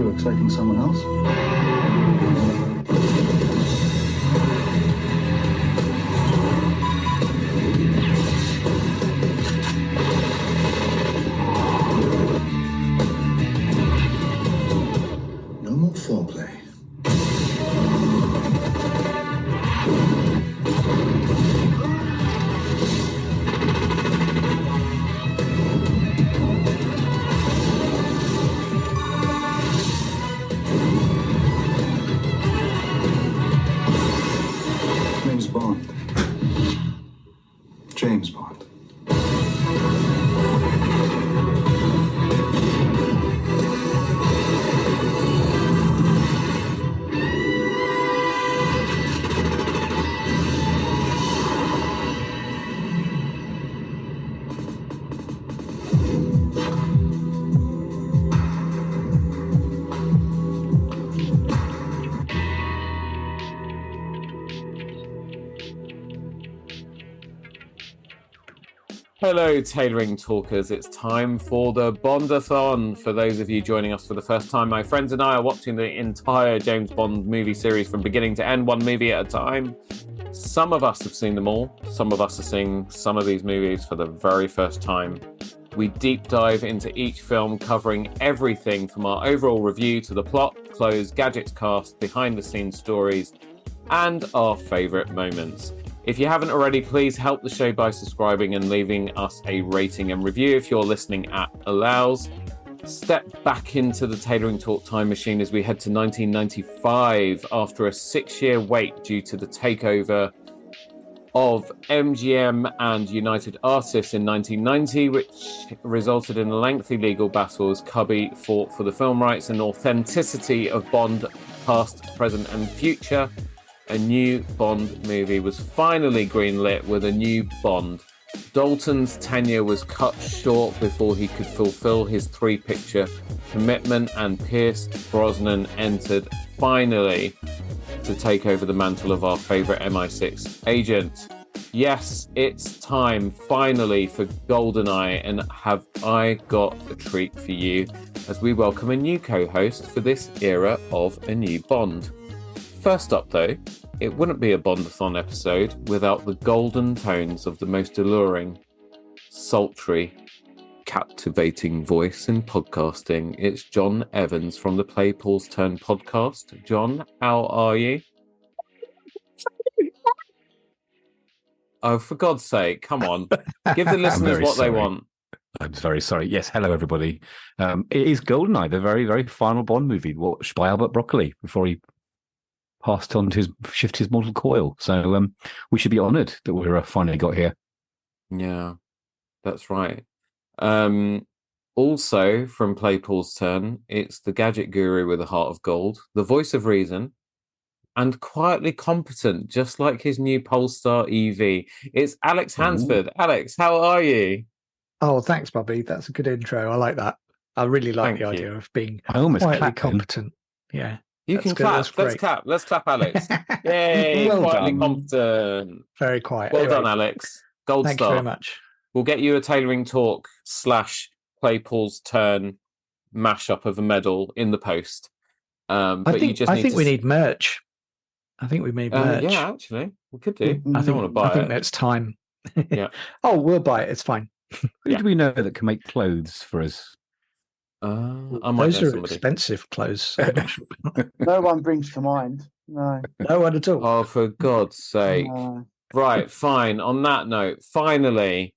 You were taking someone else? No more foreplay. James Bond. James Bond. Hello, Tailoring Talkers. It's time for the Bondathon. For those of you joining us for the first time, my friends and I are watching the entire James Bond movie series from beginning to end, one movie at a time. Some of us have seen them all. Some of us are seeing some of these movies for the very first time. We deep dive into each film, covering everything from our overall review to the plot, close, gadgets cast, behind-the-scenes stories, and our favourite moments. If you haven't already, please help the show by subscribing and leaving us a rating and review if your listening app allows. Step back into the Tailoring Talk time machine as we head to 1995 after a 6-year wait due to the takeover of MGM and United Artists in 1990, which resulted in a lengthy legal battle as Cubby fought for the film rights and authenticity of Bond past, present and future. A new Bond movie was finally greenlit with a new Bond. Dalton's tenure was cut short before he could fulfill his 3-picture commitment, and Pierce Brosnan entered finally to take over the mantle of our favourite MI6 agent. Yes, it's time finally for GoldenEye, and have I got a treat for you as we welcome a new co-host for this era of a new Bond. First up, though, it wouldn't be a Bondathon episode without the golden tones of the most alluring, sultry, captivating voice in podcasting. It's John Evans from the Play Pause Turn podcast. John, how are you? Oh, for God's sake, come on. Give the listeners what they want. I'm very sorry. Yes, hello, everybody. It is GoldenEye, the very, very final Bond movie, watched by Albert Broccoli before he passed on to shift his mortal coil. So we should be honoured that we're finally got here. Yeah, that's right. Also, from Play Paul's Turn, it's the gadget guru with a heart of gold, the voice of reason, and quietly competent, just like his new Polestar EV. It's Alex Hansford. Ooh. Alex, how are you? Oh, thanks, Bobby. That's a good intro. I like that. I really like the idea of being quietly competent. Yeah. You can clap. Let's clap. Let's clap, Alex. Yay, well quietly done. Competent. Very quiet. Well done, Alex. Gold Thank star. You very much. We'll get you a Tailoring Talk / Play Paul's Turn mashup of a medal in the post. I think we need merch. I think we need merch. Yeah, actually, we could do. I don't want to buy it. I think that's time. Yeah. Oh, we'll buy it. It's fine. Who do we know that can make clothes for us? Those are expensive clothes. No one brings to mind. No one at all. Oh, for God's sake! Right, fine. On that note, finally,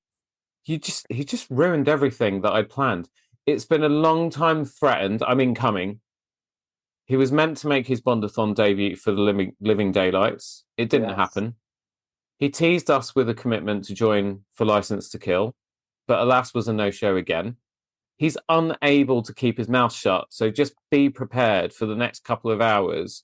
he just ruined everything that I planned. It's been a long time threatened. I mean, coming. He was meant to make his Bondathon debut for the Living Daylights. It didn't happen. He teased us with a commitment to join for License to Kill, but alas was a no-show again. He's unable to keep his mouth shut, so just be prepared for the next couple of hours,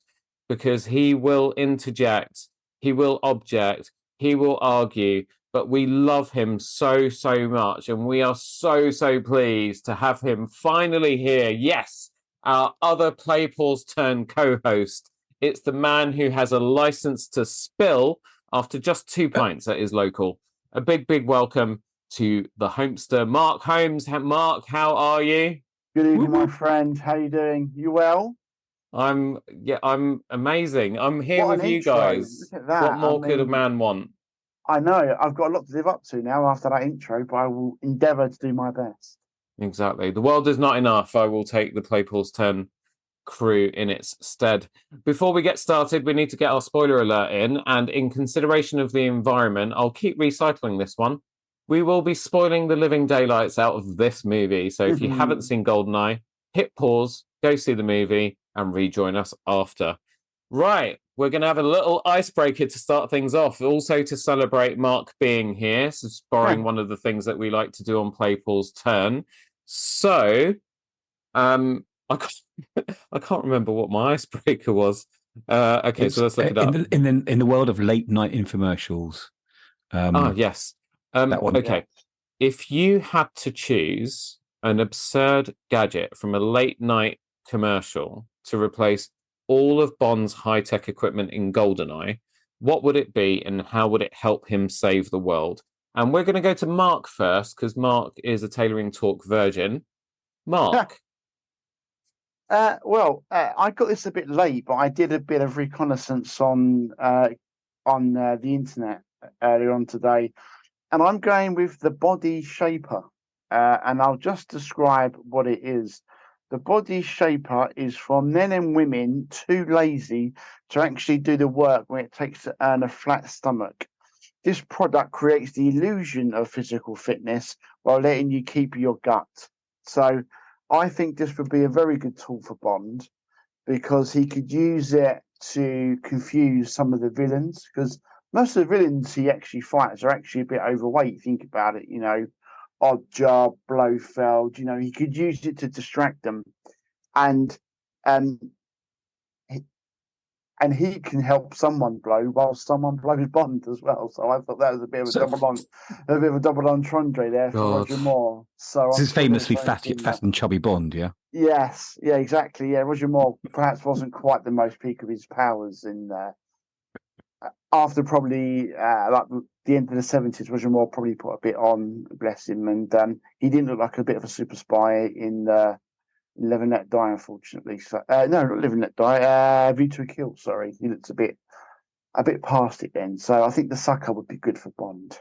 because he will interject, he will object, he will argue, but we love him so, so much, and we are so, so pleased to have him finally here. Yes, our other Play Pause Turn co-host. It's the man who has a license to spill after just 2 pints at his local. A big, big welcome to the Homester, Mark Holmes. Mark, how are you? Good evening, my friend. How you doing? You well? I'm amazing. I'm here What with an you intro. guys. Look at that. What more could a man want? I know. I've got a lot to live up to now after that intro, but I will endeavour to do my best. Exactly. The world is not enough. I will take the Playpause 10 crew in its stead. Before we get started, we need to get our spoiler alert in, and in consideration of the environment, I'll keep recycling this one. We will be spoiling the living daylights out of this movie. So if you haven't seen GoldenEye, hit pause, go see the movie, and rejoin us after. Right, we're going to have a little icebreaker to start things off, also to celebrate Mark being here, so borrowing one of the things that we like to do on Playpause Turn. So, I can't remember what my icebreaker was. Okay, so let's look it up. In the world of late night infomercials. Yes. That one. Okay, if you had to choose an absurd gadget from a late night commercial to replace all of Bond's high-tech equipment in GoldenEye, what would it be and how would it help him save the world? And we're going to go to Mark first because Mark is a Tailoring Talk virgin. Mark. I got this a bit late, but I did a bit of reconnaissance on the internet earlier on today, and I'm going with the body shaper, and I'll just describe what it is. The body shaper is for men and women too lazy to actually do the work when it takes to earn a flat stomach. This product creates the illusion of physical fitness while letting you keep your gut. So I think this would be a very good tool for Bond because he could use it to confuse some of the villains, because most of the villains he actually fights are actually a bit overweight. Think about it, Oddjob, Blofeld, he could use it to distract them, and he can help someone blow while someone blows Bond as well. So I thought that was a bit of a double entendre there for Roger Moore. So this is famously fat and chubby Bond, yeah. Yes, yeah, exactly. Yeah, Roger Moore perhaps wasn't quite the most peak of his powers in after probably like the end of the 70s. Roger Moore probably put a bit on, bless him, and he didn't look like a bit of a super spy in Live and Let Die, unfortunately. So no, not Live and Let Die. View to a Kill. Sorry, he looks a bit past it then. So I think the sucker would be good for Bond.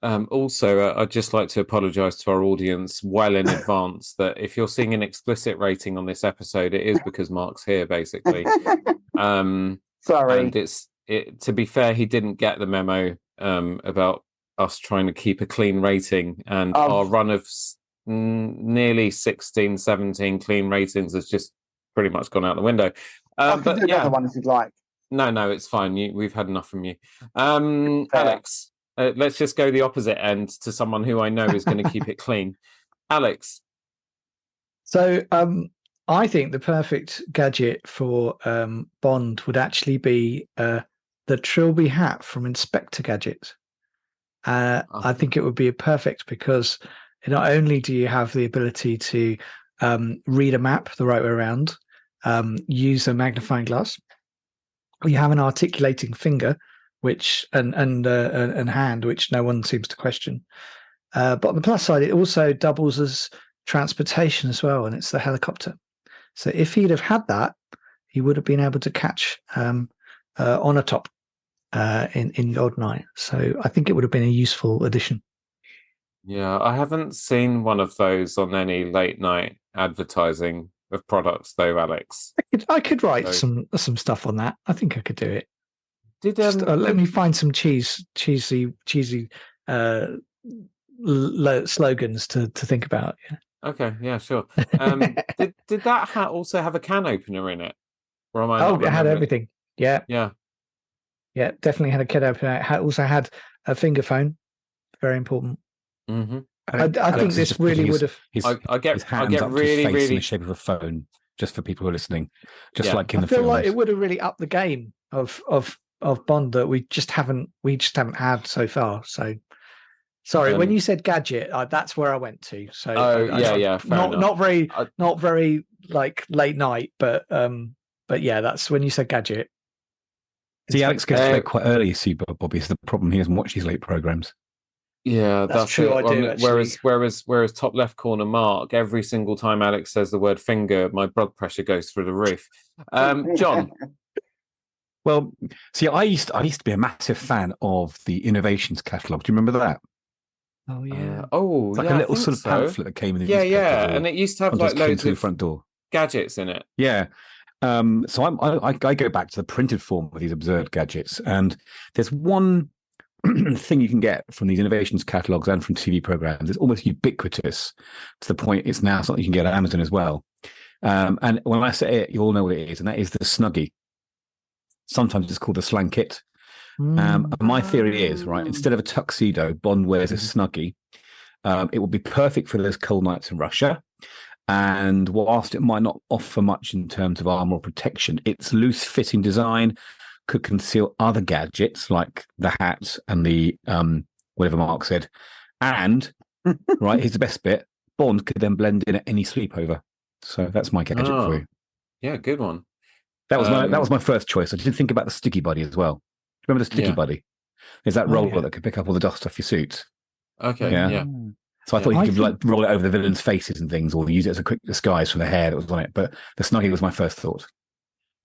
Also, I'd just like to apologise to our audience well in advance that if you're seeing an explicit rating on this episode, it is because Mark's here, basically. Sorry. And to be fair, he didn't get the memo about us trying to keep a clean rating, and our run of nearly 16, 17 clean ratings has just pretty much gone out the window. I can do another one if you'd like. No, it's fine. We've had enough from you. Alex, let's just go the opposite end to someone who I know is going to keep it clean. Alex. So I think the perfect gadget for Bond would actually be the Trilby hat from Inspector Gadget. I think it would be perfect because not only do you have the ability to read a map the right way around, use a magnifying glass, you have an articulating finger, which and hand, which no one seems to question. But on the plus side, it also doubles as transportation as well, and it's the helicopter. So if he'd have had that, he would have been able to catch on a top in GoldenEye. So I think it would have been a useful addition. Yeah, I haven't seen one of those on any late night advertising of products, though, Alex. I could write some stuff on that. I think I could do it. Let me find some cheesy slogans to think about. Yeah. Okay, yeah, sure. Did that hat also have a can opener in it? Or am I it had everything. Yeah, definitely had a can opener. It also had a finger phone. Very important. Mm-hmm. I think this really would have. I get really in the shape of a phone, just for people who are listening. Like in the films. I feel like it would have really upped the game of Bond that we just haven't had so far. So sorry, when you said gadget, that's where I went to. So not very like late night, but yeah, that's when you said gadget. See, Alex gets to bed quite early. See, Bobby, is the problem. He doesn't watch these late programs. Yeah, That's true, I do, actually. Whereas top left corner Mark, every single time Alex says the word finger, my blood pressure goes through the roof. John. Well, see, I used to be a massive fan of the Innovations catalogue. Do you remember that? Oh yeah. It's like Yeah, a I little think sort of so. pamphlet that came in the Yeah, newspaper. yeah, or and it used to have sometimes like came loads through the of front door. gadgets in it. Yeah. So I go back to the printed form of these absurd gadgets, and there's one thing you can get from these Innovations catalogs and from TV programs. It's almost ubiquitous to the point it's now something you can get at Amazon as well. And when I say it, you all know what it is, and that is the Snuggie. Sometimes it's called the Slankit. And my theory is, right, instead of a tuxedo, Bond wears a Snuggie. It will be perfect for those cold nights in Russia. And whilst it might not offer much in terms of armor or protection, its loose fitting design could conceal other gadgets like the hat and the whatever Mark said. And right, here's the best bit: Bond could then blend in at any sleepover. So that's my gadget for you. Yeah, good one. That was my first choice. I did think about the sticky buddy as well. Remember the sticky buddy? There's that roller that could pick up all the dust off your suit. Okay, yeah. So I thought you could like roll it over the villains' faces and things, or use it as a quick disguise for the hair that was on it. But the Snuggie was my first thought.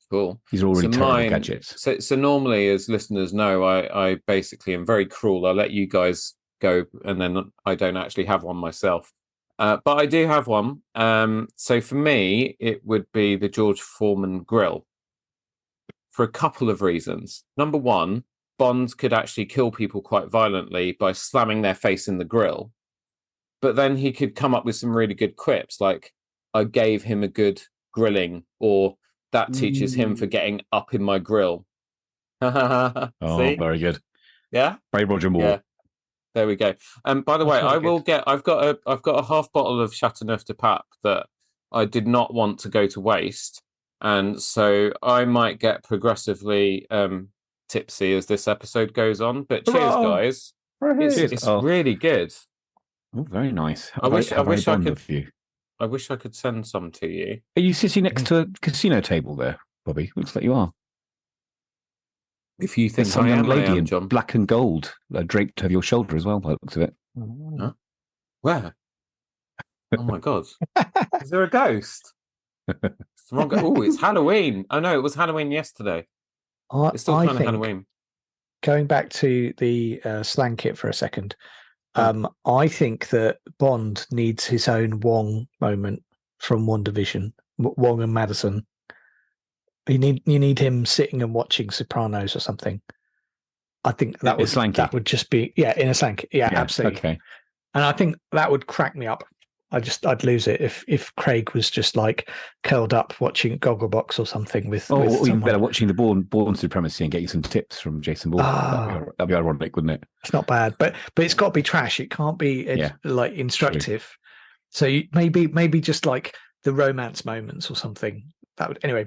Cool. These are all really terrible gadgets. So normally, as listeners know, I basically am very cruel. I let you guys go, and then I don't actually have one myself. But I do have one. So for me, it would be the George Foreman grill for a couple of reasons. Number one, Bond could actually kill people quite violently by slamming their face in the grill. But then he could come up with some really good quips, like, I gave him a good grilling, or that teaches him for getting up in my grill. Oh, very good. Yeah? Very Roger Moore. Yeah. There we go. By the way, I will get. I've got a half bottle of Chateauneuf de Pape that I did not want to go to waste, and so I might get progressively tipsy as this episode goes on. But cheers, guys! It's really good. Oh, very nice. I wish I could. Of you. I wish I could send some to you. Are you sitting next to a casino table there, Bobby? Looks like you are. If you think some young lady in John. Black and gold draped over your shoulder as well, by the looks of it. Huh? Where? Oh my god! Is there a ghost? It's the wrong. Oh, it's Halloween. Oh no, it was Halloween yesterday. It's still kind of Halloween. Going back to the Slankit for a second, I think that Bond needs his own Wong moment from WandaVision. Wong and Madison. You need him sitting and watching Sopranos or something. I think that would just be in a Slankit. Yeah, absolutely. Okay. And I think that would crack me up. I'd lose it if Craig was just like curled up watching Gogglebox or something with. Or even better, watching the Bourne Supremacy and getting some tips from Jason Bourne. That'd be ironic, wouldn't it? It's not bad, but it's got to be trash. It can't be like instructive. True. So maybe just like the romance moments or something. That would anyway.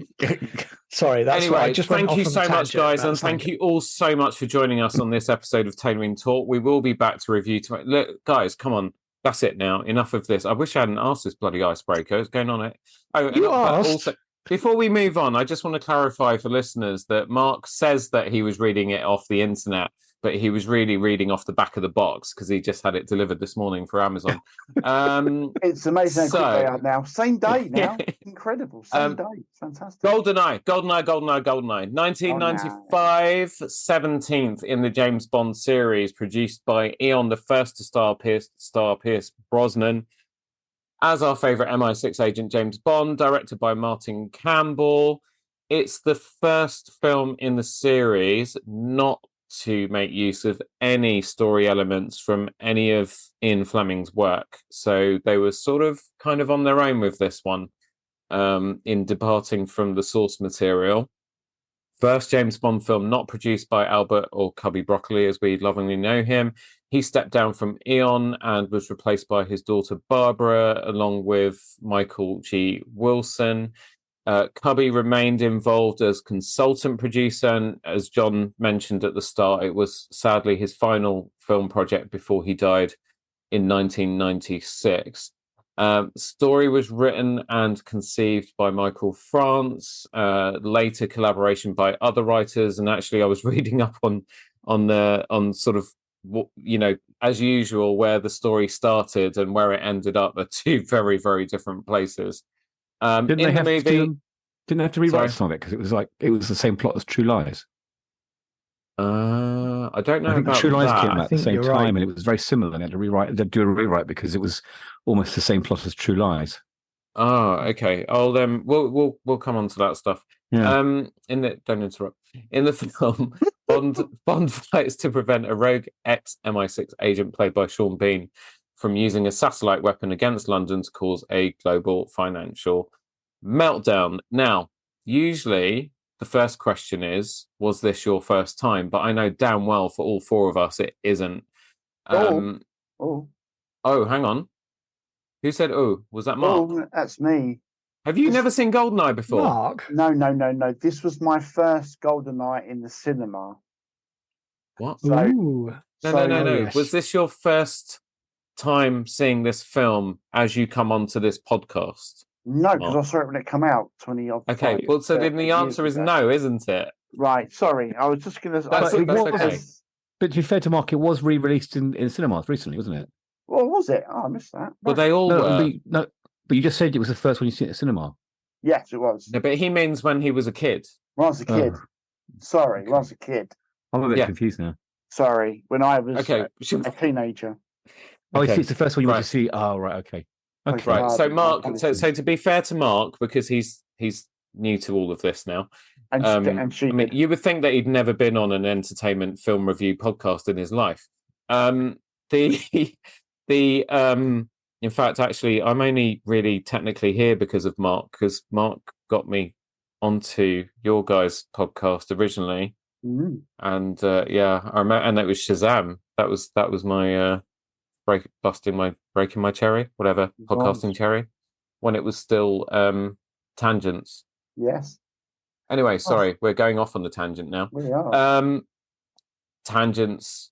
Sorry, that's why I just thank you so much, guys, and thank you all so much for joining us on this episode of Tailoring Talk. We will be back to review tomorrow. Look, guys, come on. That's it now. Enough of this. I wish I hadn't asked this bloody icebreaker. It's going on it. You asked. Also, before we move on, I just want to clarify for listeners that Mark says that he was reading it off the internet, but he was really reading off the back of the box because he just had it delivered this morning for Amazon. It's amazing how quick they are now. Same day now. Incredible. Same day. Fantastic. GoldenEye. 1995, 17th in the James Bond series, produced by Eon, the first to star Pierce Brosnan as our favourite MI6 agent James Bond, directed by Martin Campbell. It's the first film in the series not to make use of any story elements from any of Ian Fleming's work. So they were sort of kind of on their own with this one, in departing from the source material. First James Bond film not produced by Albert or Cubby Broccoli, as we lovingly know him. He stepped down from Eon and was replaced by his daughter Barbara, along with Michael G. Wilson. Cubby remained involved as consultant producer, and as John mentioned at the start, it was sadly his final film project before he died in 1996. Story was written and conceived by Michael France, later collaboration by other writers, and actually I was reading up on sort of as usual, where the story started and where it ended up are two very, very different places. Didn't In they the have movie, didn't they have to rewrite Sorry? some of it because it was the same plot as True Lies? I don't know I think about True Lies came that. out at the think same you're time, right. and it was very similar. And they'd do a rewrite because it was almost the same plot as True Lies. Oh, okay. Oh, then we'll come on to that stuff. Yeah. Don't interrupt. In the film, Bond fights to prevent a rogue ex-MI6 agent played by Sean Bean from using a satellite weapon against London to cause a global financial meltdown. Now, usually the first question is, was this your first time? But I know damn well for all four of us it isn't. Oh. Oh, hang on. Who said, oh, was that Mark? Oh, that's me. Have you never seen GoldenEye before? Mark. No. This was my first GoldenEye in the cinema. What? So, Ooh. No. yes. Was this your first time seeing this film as you come onto this podcast? No, because I saw it when it came out 20 odd. Okay, well, so then the answer is no, isn't it? Right, sorry. I was just going to... That's okay. But to be fair to Mark, it was re-released in cinemas recently, wasn't it? Well, was it? Oh, I missed that. Well, they all were. But you just said it was the first one you see at the cinema. Yes, it was. No, but he means when he was a kid. When I was a kid. Oh. Sorry, Okay. when I was a kid. I'm a bit confused now. Sorry, when I was Okay. a teenager. Oh, Okay. it's the first one you Right. want to see. Oh, right, okay. Okay. Right. So Mark, apologies. so to be fair to Mark, because he's new to all of this now. And she I mean, did. you would think that he'd never been on an entertainment film review podcast in his life. In fact, actually, I'm only really technically here because of Mark, because Mark got me onto your guys' podcast originally, Mm. and I remember, and that was Shazam. That was my breaking my cherry, whatever, podcasting cherry, when it was still tangents. Yes, Anyway, sorry, we're going off on the tangent now. we are. Tangents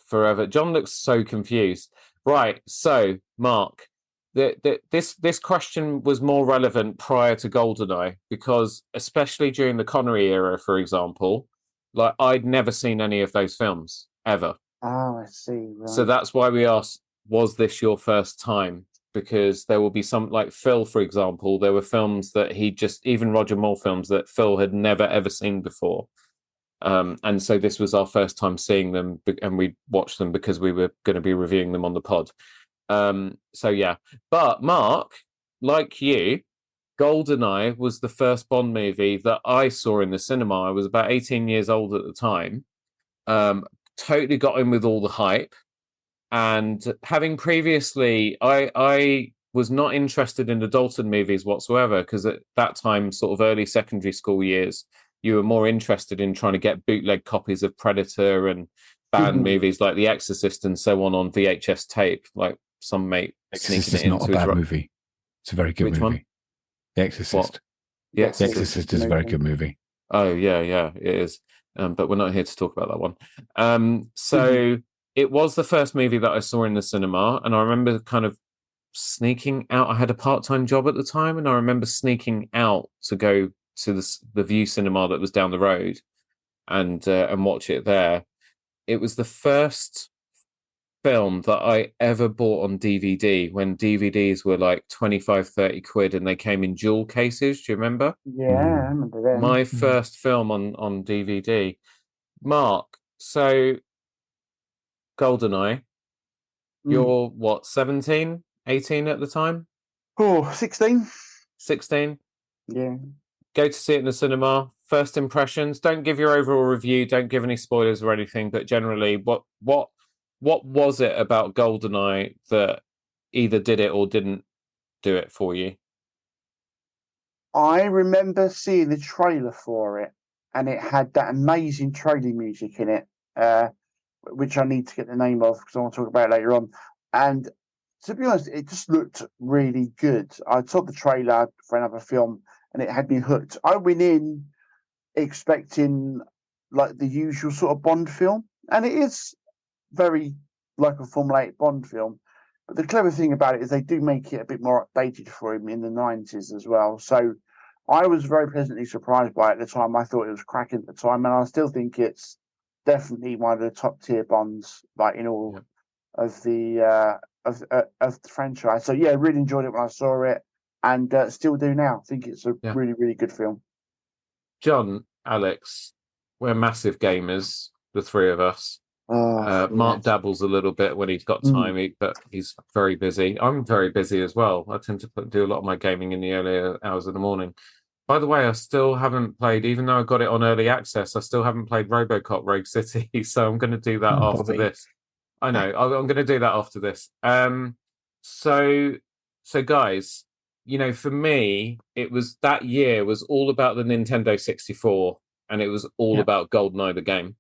forever. John looks so confused. Right, so Mark, this question was more relevant prior to GoldenEye because, especially during the Connery era, for example, like I'd never seen any of those films ever. Oh, I see. Right. So that's why we asked, was this your first time? Because there will be some, like Phil, for example, there were films that even Roger Moore films that Phil had never, ever seen before. And so this was our first time seeing them, and we watched them because we were going to be reviewing them on the pod. So yeah. But Mark, like you, GoldenEye was the first Bond movie that I saw in the cinema. I was about 18 years old at the time. Totally got in with all the hype. And having previously, I was not interested in the Dalton movies whatsoever, because at that time, sort of early secondary school years, you were more interested in trying to get bootleg copies of Predator and banned movies like The Exorcist and so on VHS tape, like some mate Exorcist sneaking is it not into a his bad movie. It's a very good Which movie. one? The Exorcist. What? The Exorcist is a very good movie. Oh, yeah, it is. But we're not here to talk about that one. So it was the first movie that I saw in the cinema, and I remember kind of sneaking out. I had a part-time job at the time, and I remember sneaking out to go to the View Cinema that was down the road and watch it there. It was the first film that I ever bought on DVD when DVDs were like 25, 30 quid and they came in jewel cases. Do you remember? Yeah, I remember them. My first film on DVD. Mark, so GoldenEye, you're what, 17, 18 at the time? Oh, 16. 16? Yeah. Go to see it in the cinema. First impressions. Don't give your overall review. Don't give any spoilers or anything. But generally, what was it about GoldenEye that either did it or didn't do it for you? I remember seeing the trailer for it, and it had that amazing trailer music in it, which I need to get the name of because I want to talk about it later on. And to be honest, it just looked really good. I saw the trailer for another film, and it had me hooked. I went in expecting like the usual sort of Bond film, and it is very like a Formula 8 Bond film. But the clever thing about it is they do make it a bit more updated for him in the 90s as well. So I was very pleasantly surprised by it at the time. I thought it was cracking at the time, and I still think it's definitely one of the top tier Bonds, like in all of the franchise. So yeah, really enjoyed it when I saw it, and still do now. I think it's a really, really good film. John, Alex, we're massive gamers, the three of us. Mark dabbles a little bit when he's got time, but he's very busy. I'm very busy as well. I tend to do a lot of my gaming in the earlier hours of the morning. By the way, I still haven't played, even though I got it on early access, I still haven't played RoboCop Rogue City, so I'm going to do that after this. I know, I'm going to do that after this. So guys, you know, for me, it was that year was all about the Nintendo 64, and it was all about GoldenEye the game.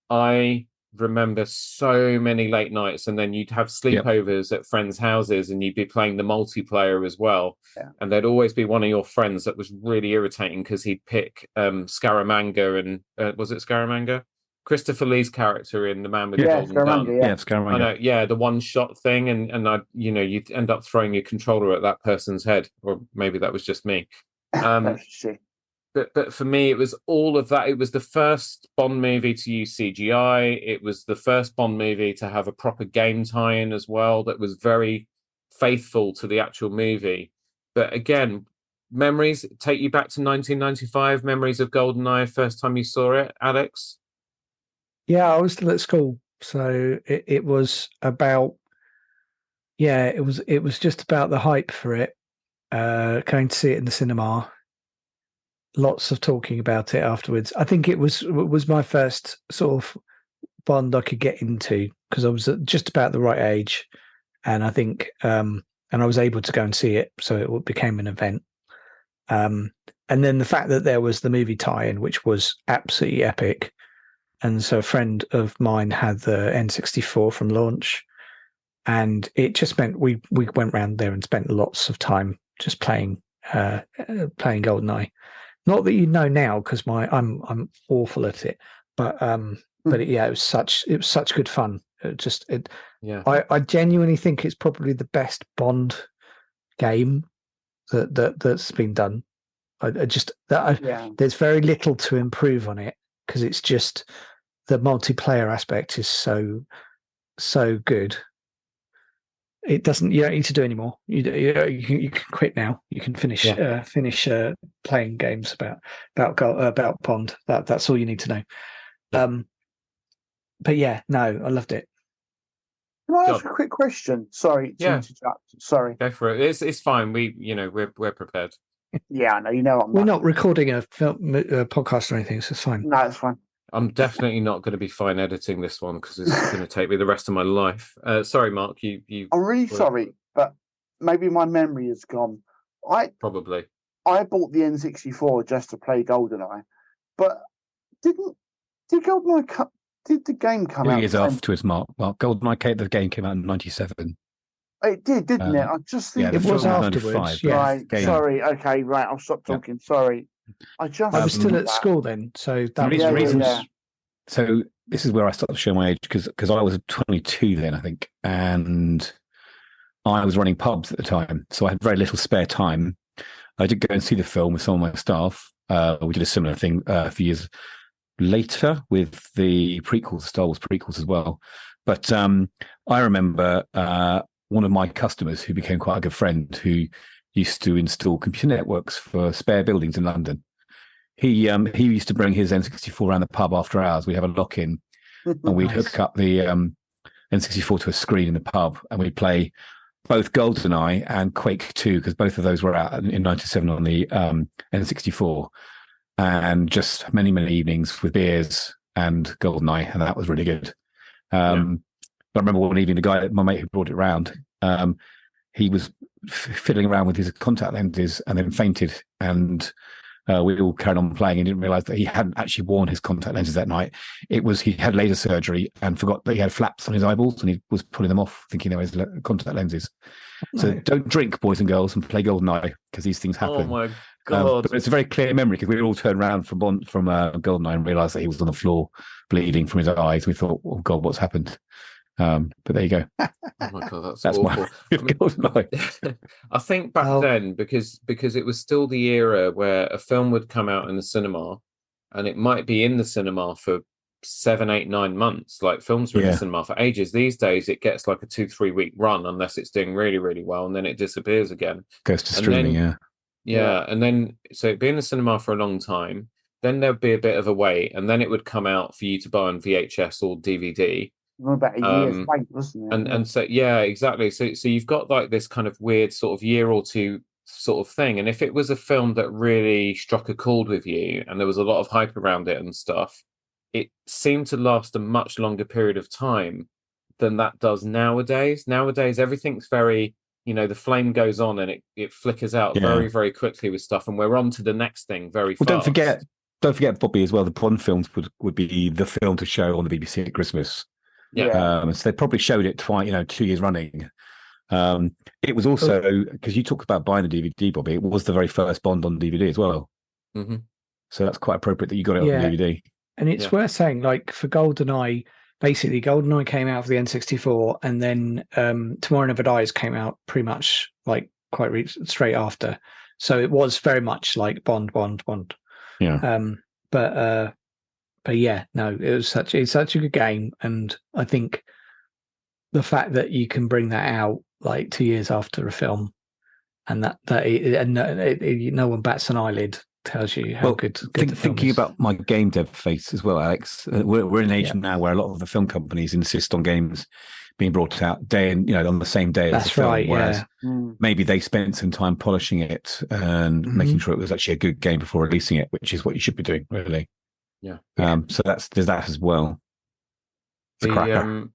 I remember so many late nights, and then you'd have sleepovers at friends' houses, and you'd be playing the multiplayer as well. And there'd always be one of your friends that was really irritating because he'd pick Scaramanga and was it Scaramanga? Christopher Lee's character in The Man with the Golden Gun. Scaramanga. I know, the one shot thing, and I, you know, you'd end up throwing your controller at that person's head, or maybe that was just me. But for me, it was all of that. It was the first Bond movie to use CGI. It was the first Bond movie to have a proper game tie-in as well that was very faithful to the actual movie. But again, memories take you back to 1995, memories of GoldenEye, first time you saw it, Alex? Yeah, I was still at school. So it was about, it was just about the hype for it, going to see it in the cinema. Lots of talking about it afterwards. I think it was my first sort of Bond I could get into because I was just about the right age, and I think and I was able to go and see it, so it became an event. And then the fact that there was the movie tie-in, which was absolutely epic, and so a friend of mine had the N64 from launch, and it just meant we went round there and spent lots of time just playing GoldenEye. Not that you know now, because I'm awful at it, but it was such good fun. I genuinely think it's probably the best Bond game that's been done. There's very little to improve on it because it's just the multiplayer aspect is so good. It doesn't. You don't need to do anymore. You can quit now. You can finish playing games about Bond. That's all you need to know. But yeah, no, I loved it. Can I ask a quick question? Sorry to interrupt. Sorry. Go for it. It's fine. We're prepared. Yeah, I know. You know what? We're not recording a podcast or anything, so it's fine. No, it's fine. I'm definitely not going to be fine editing this one because it's going to take me the rest of my life. Sorry, Mark. You. I'm really sorry, but maybe my memory is gone. Probably. I bought the N64 just to play GoldenEye, but did GoldenEye did the game come out? 2 years afterwards, Mark. Well, GoldenEye, the game came out in '97. It did, didn't it? I just think it was afterwards. Yeah. Right. Sorry. Okay. Right. I'll stop talking. Sorry. I was still at school then, so that was reasons. So this is where I started to show my age because I was 22 then, I think, and I was running pubs at the time, so I had very little spare time. I did go and see the film with some of my staff. We did a similar thing a few years later with the prequels, Star Wars prequels as well. But I remember one of my customers who became quite a good friend who used to install computer networks for spare buildings in London. He used to bring his N64 around the pub after hours. We'd have a lock-in and we'd hook up the N64 to a screen in the pub and we'd play both GoldenEye and Quake 2 because both of those were out in '97 on the N64. And just many, many evenings with beers and GoldenEye, and that was really good. But I remember one evening, the guy, my mate who brought it round, he was fiddling around with his contact lenses and then fainted. And we all carried on playing and didn't realize that he hadn't actually worn his contact lenses that night. He had laser surgery and forgot that he had flaps on his eyeballs and he was pulling them off thinking they were his contact lenses. So don't drink, boys and girls, and play GoldenEye because these things happen. Oh my God. But it's a very clear memory because we all turned around from GoldenEye and realized that he was on the floor bleeding from his eyes. We thought, oh God, what's happened? But there you go. Oh my God, that's awful. My GoldenEye. I think back then, because it was still the era where a film would come out in the cinema and it might be in the cinema for 7, 8, 9 months. Like films are in the Yeah. cinema for ages. These days, it gets like a 2-3 week run unless it's doing really, really well, and then it disappears again. Goes to And streaming, then, yeah. and then so it'd be in the cinema for a long time. Then there'd be a bit of a wait, and then it would come out for you to buy on VHS or DVD. About a year's wait, wasn't it? And so exactly. So you've got like this kind of weird sort of year or two sort of thing. And if it was a film that really struck a chord with you and there was a lot of hype around it and stuff, it seemed to last a much longer period of time than that does nowadays. Nowadays, everything's very, the flame goes on and it flickers out very, very quickly with stuff, and we're on to the next thing very fast. Don't forget, Bobby, as well. The Bond films would be the film to show on the BBC at Christmas. Yeah. So they probably showed it twice, 2 years running. It was also, because you talked about buying the DVD, Bobby, it was the very first Bond on DVD as well. Mm-hmm. So that's quite appropriate that you got it on DVD. And it's worth saying, like, for GoldenEye, basically GoldenEye came out for the N64, and then Tomorrow Never Dies came out pretty much like straight after. So it was very much like Bond. Yeah. But yeah, no, it's such a good game, and I think the fact that you can bring that out like 2 years after a film, and no one bats an eyelid, tells you how good the film thinking is. about my game dev face as well, Alex. We're in an age now where a lot of the film companies insist on games being brought out on the same day as the film. Right, whereas maybe they spent some time polishing it and making sure it was actually a good game before releasing it, which is what you should be doing, really. Yeah. So there's that as well. The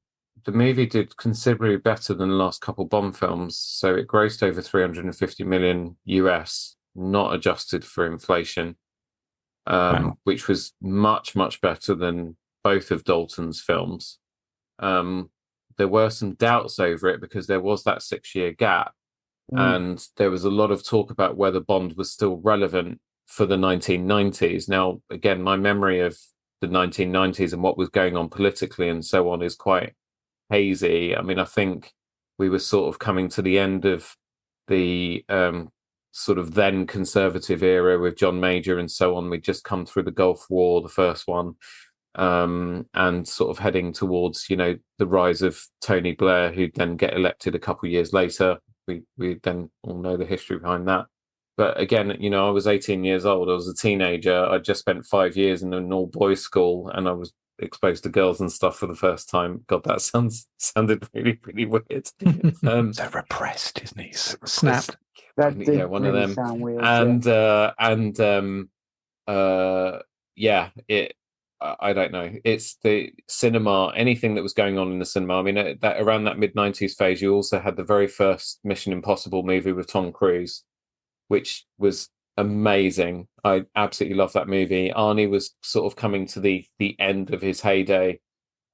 movie did considerably better than the last couple Bond films, so it grossed over 350 million US, not adjusted for inflation, which was much, much better than both of Dalton's films. There were some doubts over it because there was that 6-year gap, and there was a lot of talk about whether Bond was still relevant for the 1990s. Now, again, my memory of the 1990s and what was going on politically and so on is quite hazy. I mean, I think we were sort of coming to the end of the sort of then conservative era with John Major and so on. We'd just come through the Gulf War, the first one, and sort of heading towards, the rise of Tony Blair, who'd then get elected a couple of years later. We then all know the history behind that. But again, I was 18 years old. I was a teenager. I just spent 5 years in an all-boys school, and I was exposed to girls and stuff for the first time. God, that sounded really, really weird. So repressed, isn't he? So Snap. That did one of them. sound weird. I don't know. It's the cinema, anything that was going on in the cinema. I mean, that around that mid-90s phase, you also had the very first Mission Impossible movie with Tom Cruise, which was amazing. I absolutely love that movie. Arnie was sort of coming to the end of his heyday,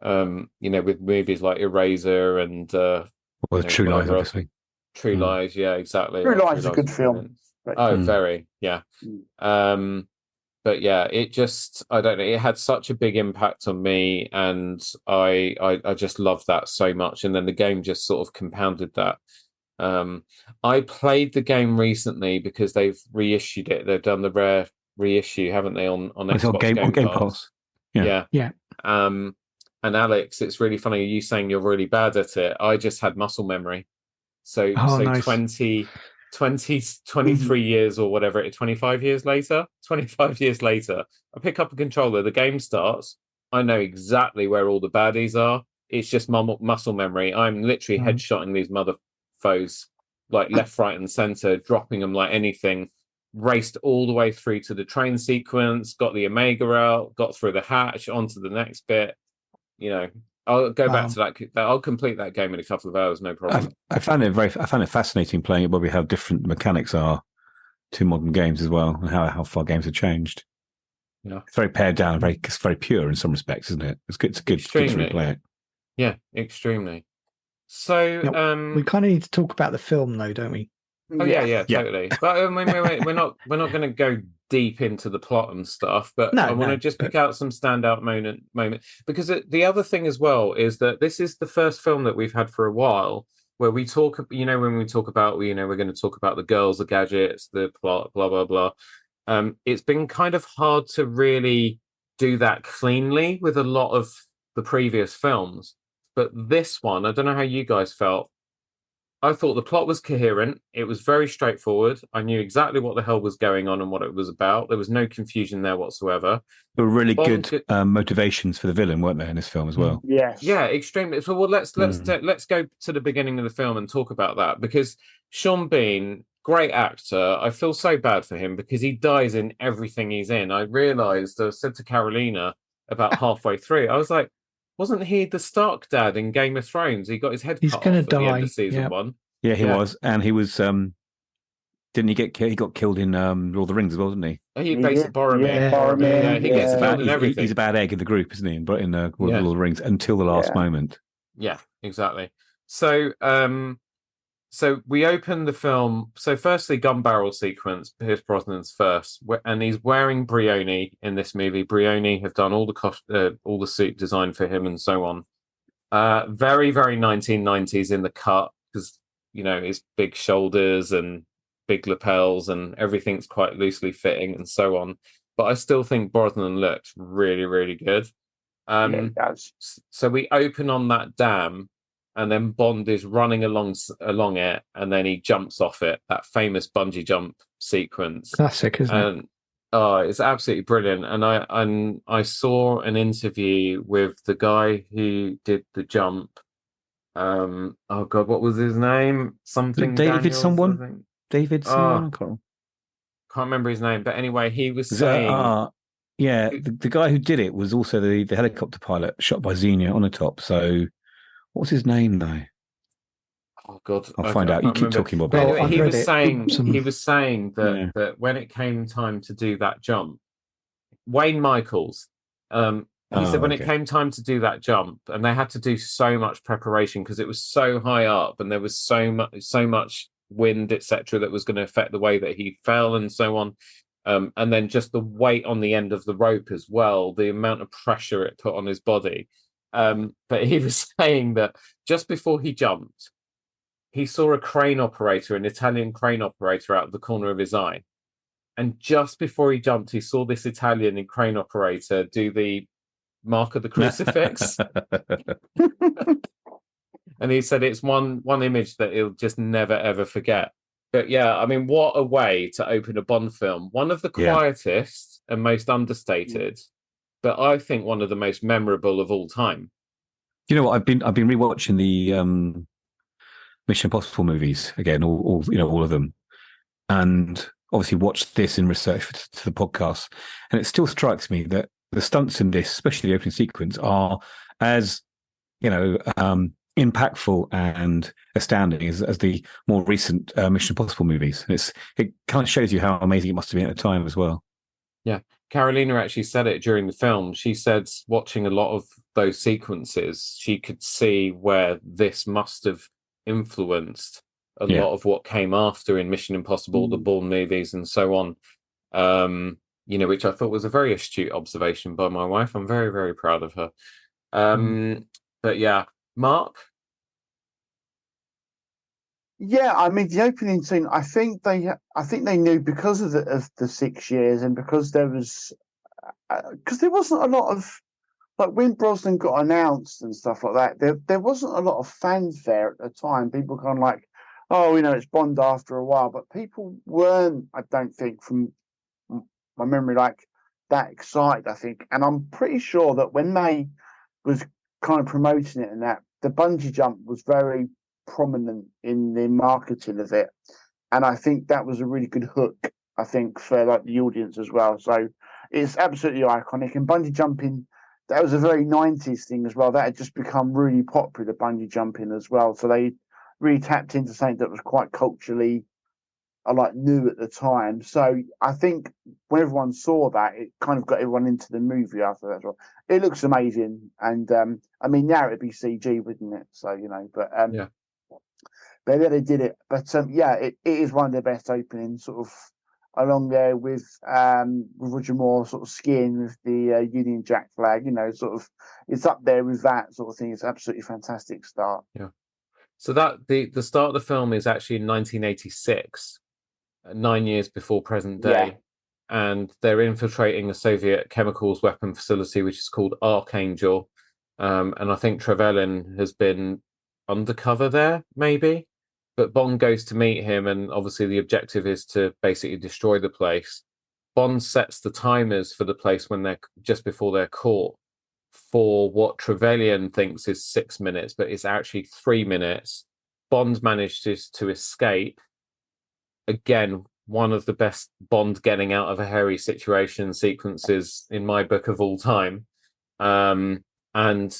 with movies like Eraser and True Lies, obviously. True Lies, yeah, exactly. True Lies is a good film. Very, yeah. But yeah, it just, I don't know, it had such a big impact on me, and I just loved that so much. And then the game just sort of compounded that. I played the game recently because they've reissued it. They've done the rare reissue, haven't they, on Xbox Game Pass? Yeah. And Alex, it's really funny you saying you're really bad at it. I just had muscle memory. So nice. 23 years or whatever, 25 years later, I pick up a controller, the game starts, I know exactly where all the baddies are. It's just muscle memory. I'm literally headshotting these mother foes, like left, right, and center, dropping them like anything. Raced all the way through to the train sequence, got the Omega out, got through the hatch, onto the next bit. I'll go back to that. I'll complete that game in a couple of hours, no problem. I found it fascinating playing it, Bobby, how different mechanics are to modern games as well, and how far games have changed. Yeah, it's very pared down, it's very pure in some respects, isn't it? It's good to replay it. Yeah, extremely. So we kind of need to talk about the film, though, don't we? Oh yeah, totally. But we're not going to go deep into the plot and stuff. But I want to just pick out some standout moment because the other thing as well is that this is the first film that we've had for a while where we talk. When we talk about we're going to talk about the girls, the gadgets, the plot, blah blah blah. It's been kind of hard to really do that cleanly with a lot of the previous films. But this one, I don't know how you guys felt. I thought the plot was coherent. It was very straightforward. I knew exactly what the hell was going on and what it was about. There was no confusion there whatsoever. There were really Bond good motivations for the villain, weren't there, in this film as well? Yes. Yeah, extremely. So, well, let's go to the beginning of the film and talk about that, because Sean Bean, great actor. I feel so bad for him because he dies in everything he's in. I realised, I said to Carolina about halfway through, I was like, wasn't he the Stark dad in Game of Thrones? He got his head cut off at the end of season 1. Yeah, he was, and he was. Didn't he get killed? He got killed in Lord of the Rings as well, didn't he? He basically Boromir. Yeah, he gets killed in everything. He's a bad egg in the group, isn't he? In Lord of the Rings until the last moment. Yeah, exactly. So, so we open the film. So, firstly, gun barrel sequence. Pierce Brosnan's first, and he's wearing Brioni in this movie. Brioni have done all the suit design for him and so on. Very, very 1990s in the cut, because his big shoulders and big lapels and everything's quite loosely fitting and so on. But I still think Brosnan looked really, really good. It does. So we open on that dam, and then Bond is running along it, and then he jumps off it. That famous bungee jump sequence, classic, isn't it? Oh, it's absolutely brilliant. And I saw an interview with the guy who did the jump. Oh God, what was his name? Something David Daniels, someone. David someone. I can't remember his name. But anyway, he was saying, the guy who did it was also the helicopter pilot shot by Xenia on the top. So, what's his name though? Oh God, I'll find out. You keep talking about. Anyway, he was saying that that when it came time to do that jump, Wayne Michaels, he said when it came time to do that jump, and they had to do so much preparation because it was so high up, and there was so much wind, etc., that was going to affect the way that he fell and so on. And then just the weight on the end of the rope as well, the amount of pressure it put on his body. But he was saying that just before he jumped, he saw a crane operator, an Italian crane operator, out of the corner of his eye. And just before he jumped, he saw this Italian crane operator do the mark of the crucifix. And he said it's one image that he'll just never, ever forget. But yeah, I mean, what a way to open a Bond film. One of the quietest and most understated, but I think one of the most memorable of all time. You know what? I've been rewatching the Mission Impossible movies again, all of them, and obviously watched this in research to the podcast. And it still strikes me that the stunts in this, especially the opening sequence, are as impactful and astounding as the more recent Mission Impossible movies. It kind of shows you how amazing it must have been at the time as well. Yeah, Carolina actually said it during the film. She said watching a lot of those sequences, she could see where this must have influenced a lot of what came after in Mission Impossible, the Bourne movies, and so on. Which I thought was a very astute observation by my wife. I'm very, very proud of her. But yeah, Mark? Yeah, I mean the opening scene. I think they knew because of the 6 years, and because there wasn't a lot of, like, when Brosnan got announced and stuff like that. There wasn't a lot of fanfare at the time. People kind of like, oh, it's Bond after a while, but people weren't, I don't think, from my memory, like that excited. I think, and I'm pretty sure that when they was kind of promoting it and that, the bungee jump was very prominent in the marketing of it, and I think that was a really good hook, I think, for like the audience as well. So it's absolutely iconic. And bungee jumping, that was a very 90s thing as well. That had just become really popular, bungee jumping as well. So they really tapped into something that was quite culturally new at the time. So I think when everyone saw that, it kind of got everyone into the movie after that as well. It looks amazing, and I mean, now it'd be CG, wouldn't it? So but yeah, they did it. But it is one of the best openings, sort of along there with Roger Moore sort of skiing with the Union Jack flag. Sort of, it's up there with that sort of thing. It's absolutely fantastic start. Yeah. So that the start of the film is actually in 1986, 9 years before present day. and they're infiltrating a Soviet chemicals weapon facility, which is called Archangel. And I think Trevelyan has been undercover there, maybe. But Bond goes to meet him, and obviously the objective is to basically destroy the place. Bond sets the timers for the place when they're just before they're caught for what Trevelyan thinks is 6 minutes, but it's actually 3 minutes. Bond manages to escape. Again, one of the best Bond getting out of a hairy situation sequences in my book of all time. And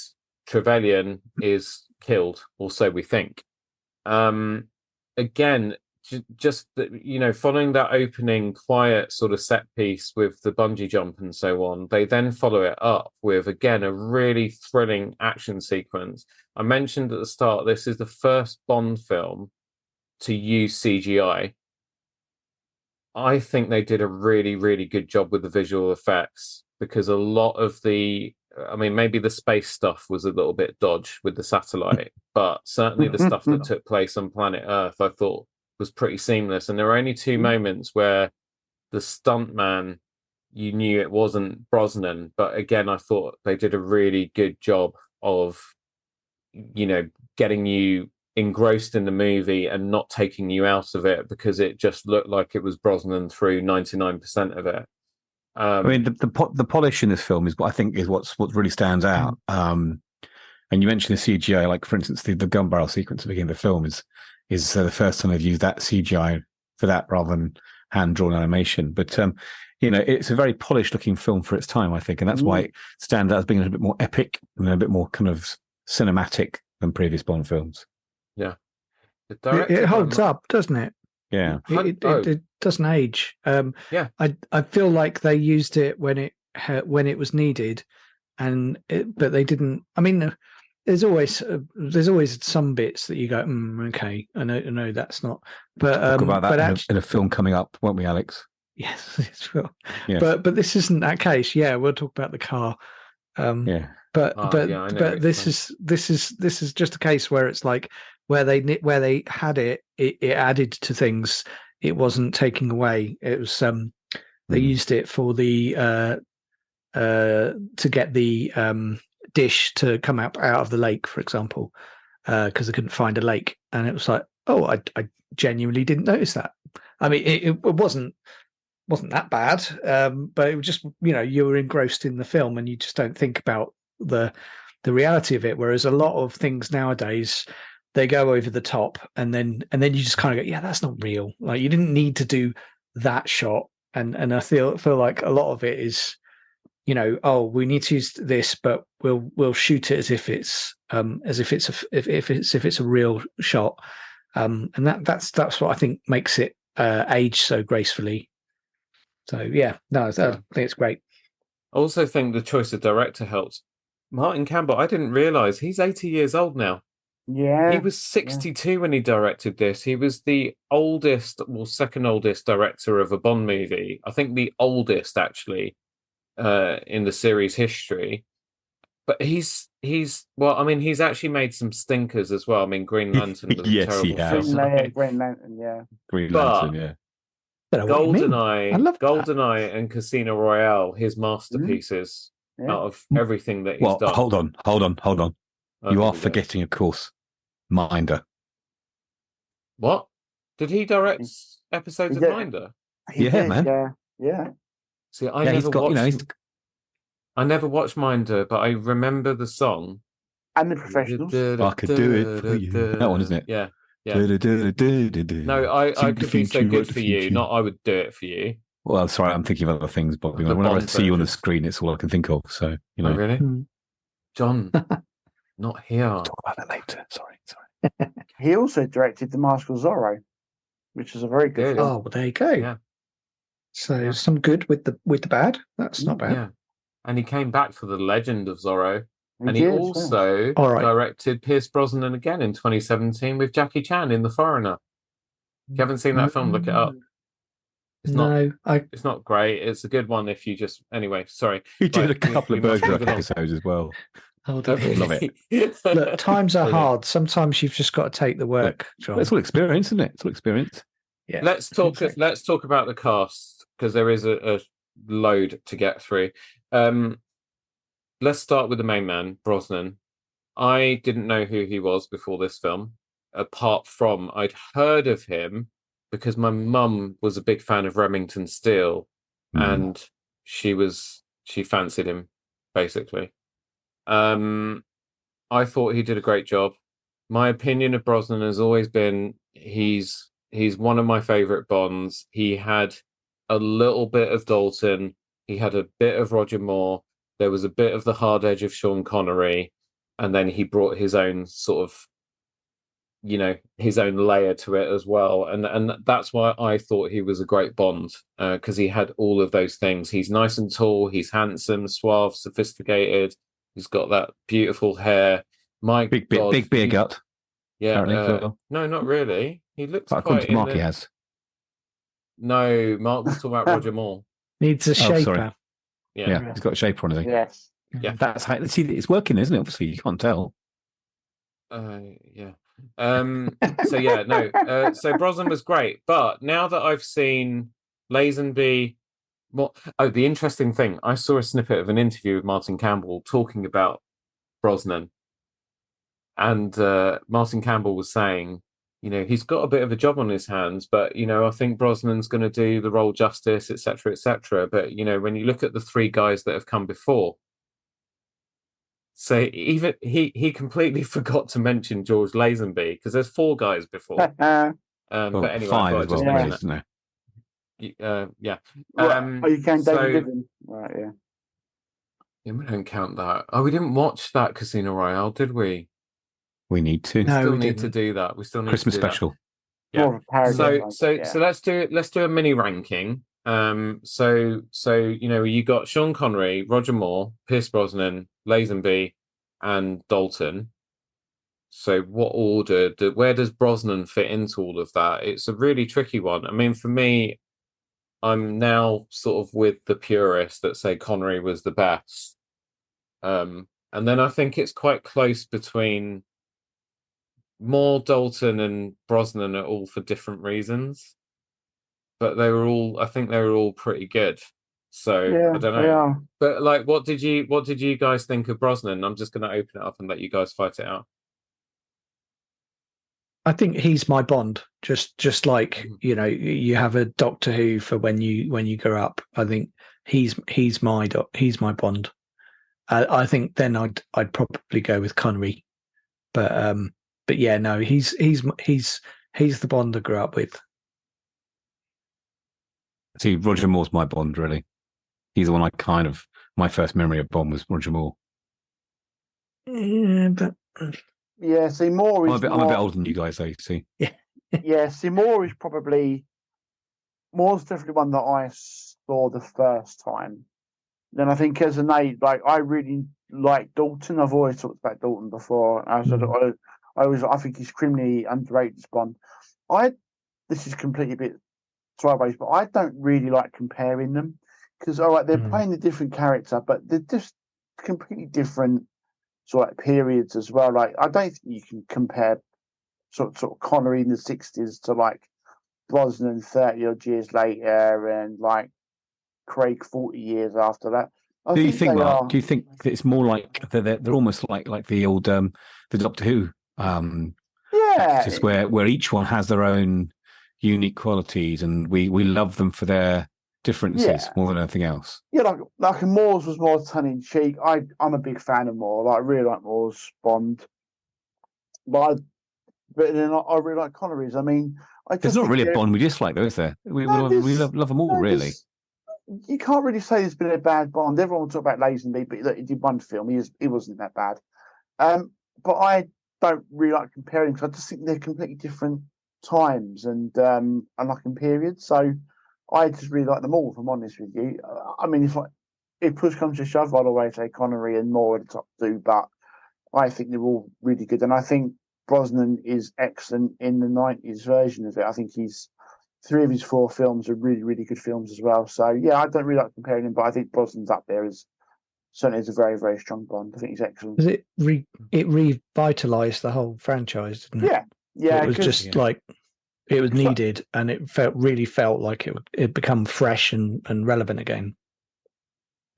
Trevelyan is killed, or so we think. Again, just following that opening quiet sort of set piece with the bungee jump and so on, they then follow it up with, again, a really thrilling action sequence. I mentioned at the start, this is the first Bond film to use CGI. I think they did a really, really good job with the visual effects, because a lot of maybe the space stuff was a little bit dodge with the satellite, but certainly the stuff that took place on planet Earth, I thought was pretty seamless. And there were only 2 moments where the stuntman, you knew it wasn't Brosnan, but again, I thought they did a really good job of, getting you engrossed in the movie and not taking you out of it, because it just looked like it was Brosnan through 99% of it. The polish in this film is what I think is what really stands out. And you mentioned the CGI, like for instance, the gun barrel sequence at the beginning of the film is the first time they've used that CGI for that rather than hand drawn animation. But it's a very polished looking film for its time, I think, and that's why it stands out as being a bit more epic and a bit more kind of cinematic than previous Bond films. Yeah, it holds up, doesn't it? Yeah, it doesn't age. I feel like they used it when it was needed, but they didn't. I mean, there's always some bits that you go, okay, I know that's not. But talk about that but in a film coming up, won't we, Alex? Yes, it will. Yes. But this isn't that case. Yeah, we'll talk about the car. But this is just a case where it's like where they had it added to things. It wasn't taking away. It was they used it for the to get the dish to come out of the lake, for example, because they couldn't find a lake, and it was like, oh, I genuinely didn't notice that. I mean, it wasn't that bad, but it was just, you were engrossed in the film and you just don't think about the reality of it. Whereas a lot of things nowadays, they go over the top, and then you just kind of go, yeah, that's not real. Like, you didn't need to do that shot, and I feel like a lot of it is, oh, we need to use this, but we'll shoot it as if it's a real shot, and that's what I think makes it age so gracefully. So yeah, no, I think it's great. I also think the choice of director helps. Martin Campbell, I didn't realise he's 80 years old now. Yeah. He was 62 when he directed this. He was the oldest, second oldest director of a Bond movie. I think the oldest, actually, in the series history. But he's actually made some stinkers as well. I mean, Green Lantern was yes, a terrible film. Green Lantern, yeah. Green Lantern, yeah. GoldenEye and Casino Royale, his masterpieces out of everything that he's done. Hold on. You are forgetting, of course, Minder. What? Did he direct episodes of Minder? Man. Yeah. See, I never watched Minder, but I remember the song. And The Professionals. I could do it for you. That one, isn't it? Yeah. No, I could be so good for you, not I would do it for you. Well, sorry, I'm thinking of other things, Bobby. Whenever I see you on the screen, it's all I can think of. So, Oh, really? John, not here. We'll talk about that later. Sorry. He also directed The Mask of Zorro, which is a very good film. Oh, well, there you go. Yeah. So some good with the bad. That's not bad. Yeah. And he came back for The Legend of Zorro. And he did, also directed Pierce Brosnan again in 2017 with Jackie Chan in The Foreigner. If you haven't seen that film, look it up. It's not great. It's a good one if you just... Anyway, sorry. He did a couple of Bergerac episodes as well. Love it. Look, times are hard. Sometimes you've just got to take the work, John. It's all experience, isn't it? It's all experience. Yeah. Let's talk about the cast. because there is a load to get through. Let's start with the main man, Brosnan. I didn't know who he was before this film, apart from I'd heard of him because my mum was a big fan of Remington Steele, and she fancied him, basically. I thought he did a great job. My opinion of Brosnan has always been he's one of my favorite Bonds. He had a little bit of Dalton. He had a bit of Roger Moore. There was a bit of the hard edge of Sean Connery, and then he brought his own sort of, his own layer to it as well. And that's why I thought he was a great Bond, because he had all of those things. He's nice and tall. He's handsome, suave, sophisticated. He's got that beautiful hair. My Big God, beer gut. Yeah. apparently. No, not really. He looks According quite to Mark, he has. No, Mark was talking about Roger Moore. Needs a shaper. Sorry. Yeah. He's got a shape on it. Yes. Yeah. That's how. See, it's working, isn't it? Obviously, you can't tell. Yeah. So yeah, no. So Brosnan was great, but now that I've seen Lazenby, the interesting thing, I saw a snippet of an interview with Martin Campbell talking about Brosnan, and Martin Campbell was saying, he's got a bit of a job on his hands, but I think Brosnan's going to do the role justice, etc., etc. But when you look at the three guys that have come before. So even he completely forgot to mention George Lazenby because there's four guys before. But anyway, five as well, yeah. isn't there? Yeah. You can so, David Niven. Right, yeah. Yeah, we don't count that. Oh, we didn't watch that Casino Royale, did we? We need to. We still we need to didn't. do that. We still need Christmas to do special. That. Yeah. More of a parody, So let's do a mini ranking. So you got Sean Connery, Roger Moore, Pierce Brosnan, Lazenby, and Dalton. So what order? Where does Brosnan fit into all of that? It's a really tricky one. I mean, for me, I'm now sort of with the purists that say Connery was the best. And then I think it's quite close between Moore, Dalton, and Brosnan are all for different reasons. But I think they were all pretty good. So I don't know. Yeah. But what did you guys think of Brosnan? I'm just going to open it up and let you guys fight it out. I think he's my Bond. Just like you have a Doctor Who for when you grow up. I think he's my Bond. I think then I'd probably go with Connery, but yeah, no, he's the Bond I grew up with. See, Roger Moore's my Bond, really. He's the one my first memory of Bond was Roger Moore. Yeah, but Yeah, see, Moore is. I'm a bit older than you guys, though. See, Yeah, see, Moore is Moore's definitely one that I saw the first time. Then I think as an age, I really like Dalton. I've always talked about Dalton before. I think he's criminally underrated as Bond. This is completely a bit sideways, but I don't really like comparing them because they're playing a different character, but they're just completely different sort of periods as well. Like I don't think you can compare sort of Connery in the 60s to like Brosnan 30 odd years later and like Craig 40 years after that. do you think, Mark? Do you think that it's more like they're almost like the old the Doctor Who? Just where each one has their own unique qualities, and we love them for their differences more than anything else. Yeah, like Moore's was more tongue in cheek. I'm a big fan of Moore. Like I really like Moore's Bond, but then I really like Connery's. I mean, There's not really a Bond we dislike, though, is there? We love them all, really. You can't really say there's been a bad Bond. Everyone will talk about Lazenby, but look, he did one film. He wasn't that bad. But I don't really like comparing because I just think they're completely different times and like in periods. So I just really like them all, if I'm honest with you. I mean, if push comes to shove, I'd always say Connery and Moore are the top two, but I think they're all really good. And I think Brosnan is excellent in the 90s version of it. I think three of his four films are really, really good films as well. So, yeah, I don't really like comparing them, but I think Brosnan's up there certainly is a very, very strong Bond. I think he's excellent. Because it revitalized the whole franchise, didn't it? Yeah. It was just like it was needed, and it really felt like it become fresh and relevant again.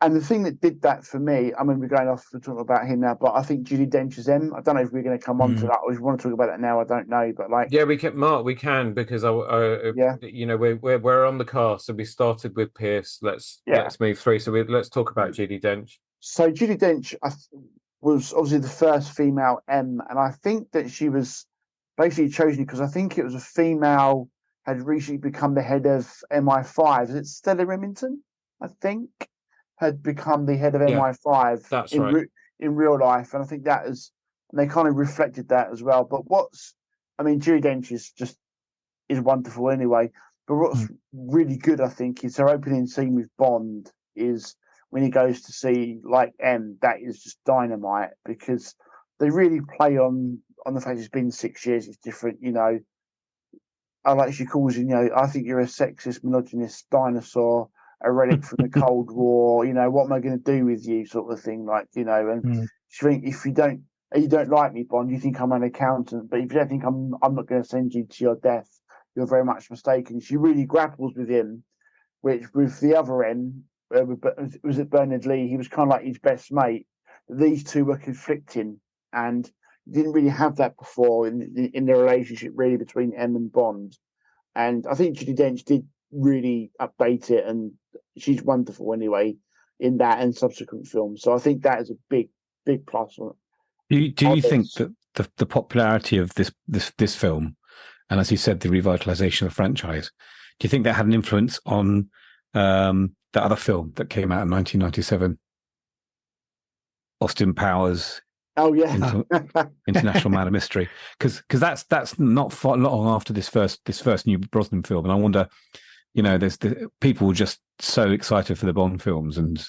And the thing that did that for me, I mean, we're going off to talk about him now, but I think Judi Dench as M. I don't know if we're going to come on to that or if you want to talk about that now. I don't know, but like, yeah, we can, Mark. We can because Yeah. you know, we're on the cast, so we started with Pierce. Let's move through. So let's talk about Judi Dench. So Judi Dench was obviously the first female M, and I think that she was basically chosen because I think it was a female had recently become the head of MI5. Is it Stella Remington? I think had become the head of MI5 that's in right. In real life, and I think that is, and they kind of reflected that as well. But I mean, Judi Dench is wonderful anyway. But what's really good, I think, is her opening scene with Bond is when he goes to see like M. That is just dynamite because they really play on the fact it's been 6 years. It's different, you know. I like she calls you know. I think you're a sexist, misogynist dinosaur, a relic from the Cold War. You know, what am I going to do with you, sort of thing. Like, you know, and she think if you don't like me, Bond, you think I'm an accountant. But if you don't think I'm not going to send you to your death, you're very much mistaken. She really grapples with him, which with the other end, was it Bernard Lee? He was kind of like his best mate. These two were conflicting, and didn't really have that before in the relationship really between M and Bond. And I think Judi Dench did really update it, and she's wonderful anyway in that and subsequent films. So I think that is a big plus on it. Do you think that the popularity of this film, and as you said, the revitalization of the franchise, do you think that had an influence on the other film that came out in 1997, Austin Powers? Oh yeah, International Man of Mystery, because that's not far long after this first new Brosnan film, and I wonder, you know, people were just so excited for the Bond films, and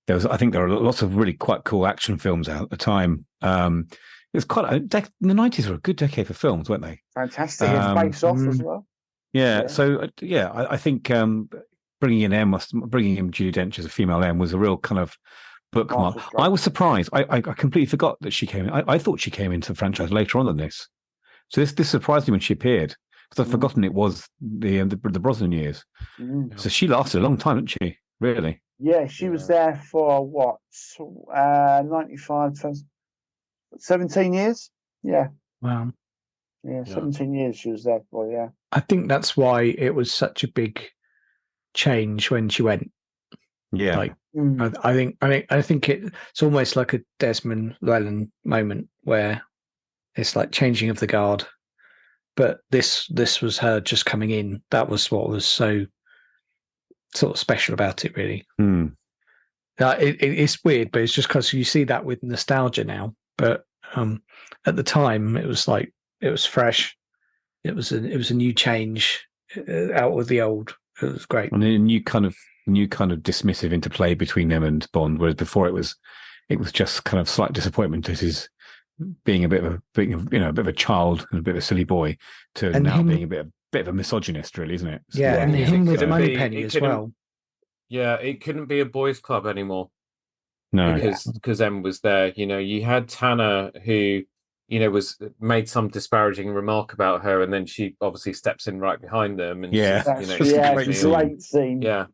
I think there are lots of really quite cool action films out at the time. It was quite the 90s were a good decade for films, weren't they? Fantastic. Face Off as well. Yeah. So I think bringing in Judi Dench as a female M was a real kind of bookmark. I was surprised. I completely forgot that she came in. I thought she came into the franchise later on than this. So this surprised me when she appeared because I'd forgotten it was the Brosnan years. So she lasted a long time, didn't she? Really? Yeah, she was there for what? 95, 17 years? Yeah. Wow. Yeah, 17 years she was there for, yeah. I think that's why it was such a big change when she went. Yeah. Like I think it's almost like a Desmond Llewellyn moment where it's like changing of the guard. But this was her just coming in. That was what was so sort of special about it, really. It's weird, but it's just because you see that with nostalgia now. But at the time, it was like it was fresh. It was a new change out of the old. It was great, and a new kind of dismissive interplay between them and Bond, whereas before it was just kind of slight disappointment that he's being a bit of a child and a bit of a silly boy to and now being a bit of a misogynist, really, isn't it? Yeah, and him with Moneypenny as well. Yeah, it couldn't be a boys' club anymore. No, because M was there. You know, you had Tanner who, you know, was made some disparaging remark about her, and then she obviously steps in right behind them. And great scene. Yeah,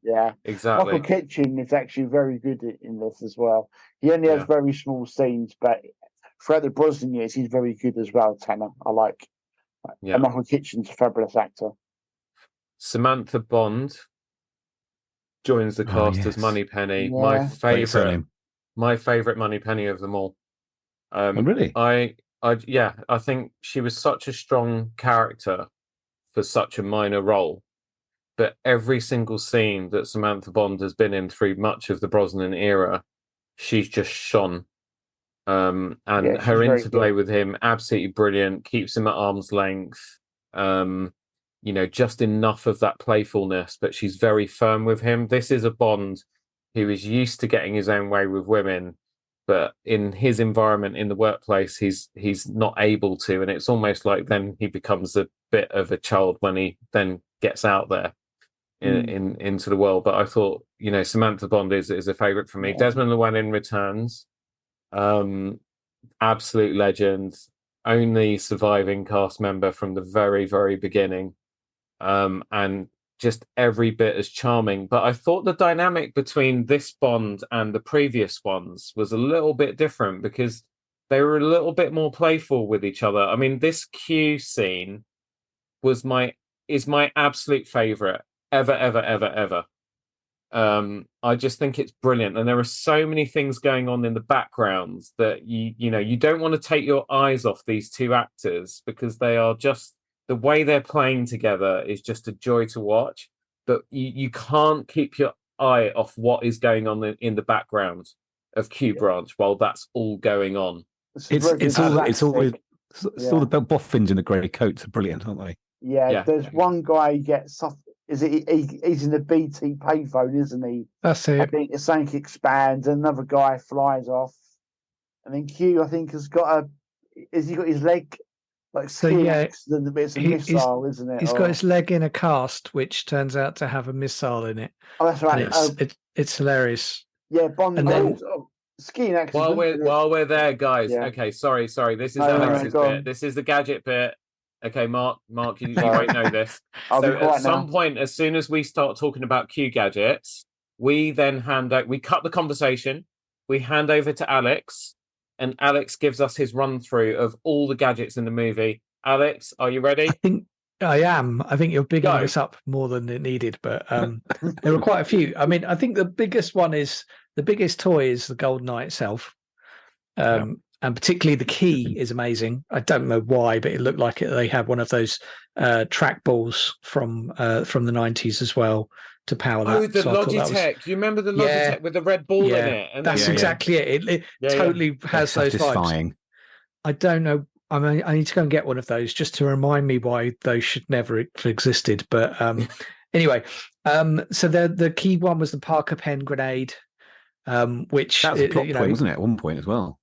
exactly. Michael Kitchen is actually very good in this as well. He only has very small scenes, but throughout the Brosnan years, he's very good as well. Tanner, I like. Yeah. And Michael Kitchen's a fabulous actor. Samantha Bond joins the cast as Moneypenny. Yeah. My favorite Moneypenny of them all. Really? I think she was such a strong character for such a minor role, but every single scene that Samantha Bond has been in through much of the Brosnan era, she's just shone. And her interplay with him, absolutely brilliant, keeps him at arm's length. You know, just enough of that playfulness, but she's very firm with him. This is a Bond who is used to getting his own way with women, but in his environment in the workplace, he's not able to, and it's almost like then he becomes a bit of a child when he then gets out there into the world. But I thought, you know, Samantha Bond is a favourite for me. Desmond Llewellyn returns, absolute legend. only surviving cast member from the very, very beginning, and just every bit as charming. But I thought the dynamic between this Bond and the previous ones was a little bit different because they were a little bit more playful with each other. I mean, this Q scene is my absolute favorite ever, ever, ever, ever. I just think it's brilliant, and there are so many things going on in the background that you don't want to take your eyes off these two actors because they are just the way they're playing together is just a joy to watch. But you can't keep your eye off what is going on in the background of Q Branch while that's all going on. It's all the boffins in the grey coats are brilliant, aren't they? Yeah, there's one guy who gets off. Is it? He's in the BT payphone, isn't he? That's it. I think something expands. Another guy flies off, and then Q, I think, has got he got his leg like skiing accident? It's a missile, isn't it? He's got his leg in a cast, which turns out to have a missile in it. Oh, that's right. It's hilarious. Yeah, Bond. And then, skiing accident. While we're there, guys. Yeah. Okay, sorry. This is Alex's bit. This is the Gadget bit. Okay, Mark, you might know this. So at some point, as soon as we start talking about Q gadgets, we then we cut the conversation, we hand over to Alex, and Alex gives us his run through of all the gadgets in the movie. Alex, are you ready? I think I am. I think you're bigging this up more than it needed, but there were quite a few. I mean, I think the biggest toy is the GoldenEye itself. And particularly the key is amazing. I don't know why, but it looked like they had one of those track balls from the 90s as well to power that. Oh, the Logitech. You remember the Logitech with the red ball in it? And that's exactly it. It totally has those vibes. I don't know. I mean, I need to go and get one of those just to remind me why those should never have existed. But anyway, so the key one was the Parker pen grenade, which that was a plot point, wasn't it, at one point as well?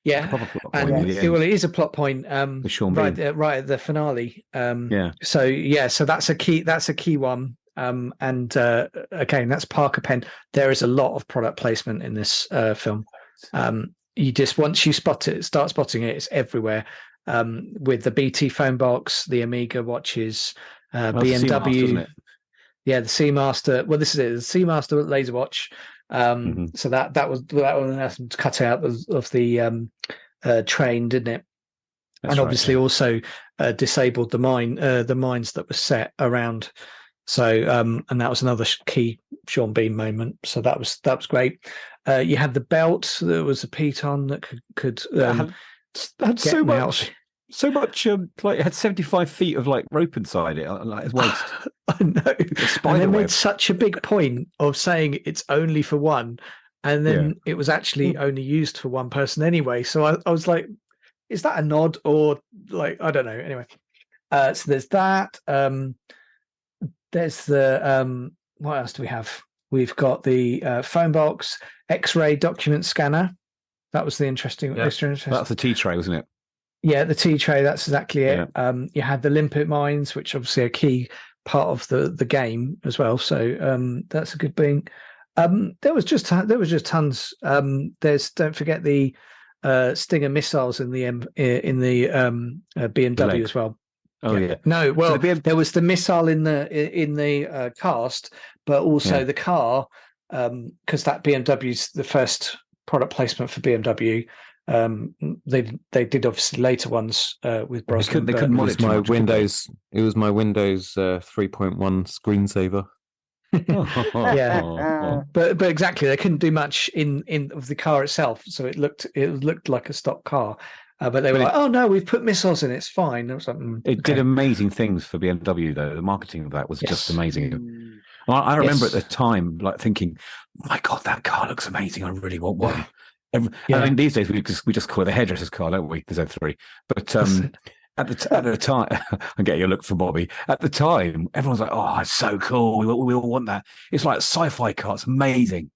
Yeah, and it is a plot point. Right at the finale. So that's a key. That's a key one. And again, that's Parker pen. There is a lot of product placement in this film. You just once you start spotting it, it's everywhere. With the BT phone box, the Amiga watches, BMW. The Seamaster. Well, this is it. The Seamaster laser watch. So that was cut out of the train, didn't it? And obviously also disabled the mines that were set around. So and that was another key Sean Bean moment. So that was great. You had the belt. There was a piton that could had so much. So much, like it had 75 feet of like rope inside it, like his waist. I know. And they made such a big point of saying it's only for one, and then it was actually only used for one person anyway. So I was like, is that a nod or like I don't know? Anyway, so there's that. There's the what else do we have? We've got the phone box, X-ray document scanner. That was the interesting. That's the T tray, wasn't it? Yeah, the T tray. That's exactly it. You had the limpet mines, which obviously are a key part of the game as well. So that's a good thing. There was just tons. Don't forget the Stinger missiles in the BMW as well. Oh yeah. No, well, so there was the missile in the cast, but also the car, because that BMW's the first product placement for BMW. They did obviously later ones with Brosnan. They couldn't it was my Windows 3.1 screensaver. But exactly, they couldn't do much in of the car itself, so it looked like a stock car. But they were like, "Oh no, we've put missiles in. It's fine." I was like, it did amazing things for BMW, though. The marketing of that was just amazing. I remember at the time, like thinking, "My God, that car looks amazing. I really want one." I mean, these days we just call it the hairdresser's car, don't we? The Z3. But at the time, I'm getting a look for Bobby. At the time, everyone's like, "Oh, it's so cool. We all want that." It's like a sci-fi car. It's amazing.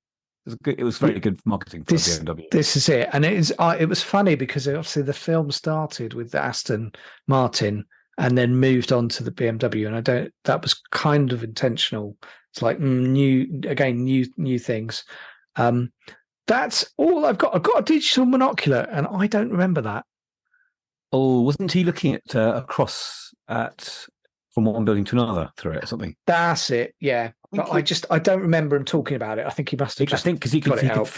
It was very good marketing for BMW. This is it, and it was funny because obviously the film started with the Aston Martin and then moved on to the BMW, and that was kind of intentional. It's like new things. That's all I've got. I've got a digital monocular, and I don't remember that. Oh, wasn't he looking at across at from one building to another through it or something? That's it. Yeah, but I don't remember him talking about it. I think he must have I just think because got it out.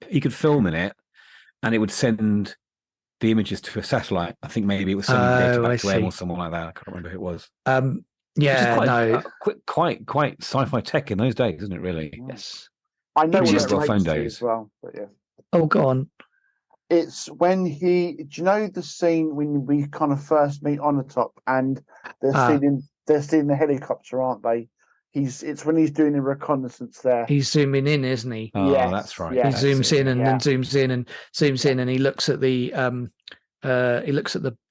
he could film in it, and it would send the images to a satellite. I think maybe it was sending data back to him or someone like that. I can't remember who it was. Yeah, Which is quite sci-fi tech in those days, isn't it? Really? yes. I know Just what it phone relates to days. as well, but yeah. Oh, go on. It's when do you know the scene when we kind of first meet on the top and they're stealing the helicopter, aren't they? It's when he's doing the reconnaissance there. He's zooming in, isn't he? Oh, Yes, that's right. yeah. He That's zooms it, in and yeah. then zooms in and zooms in, and he looks at the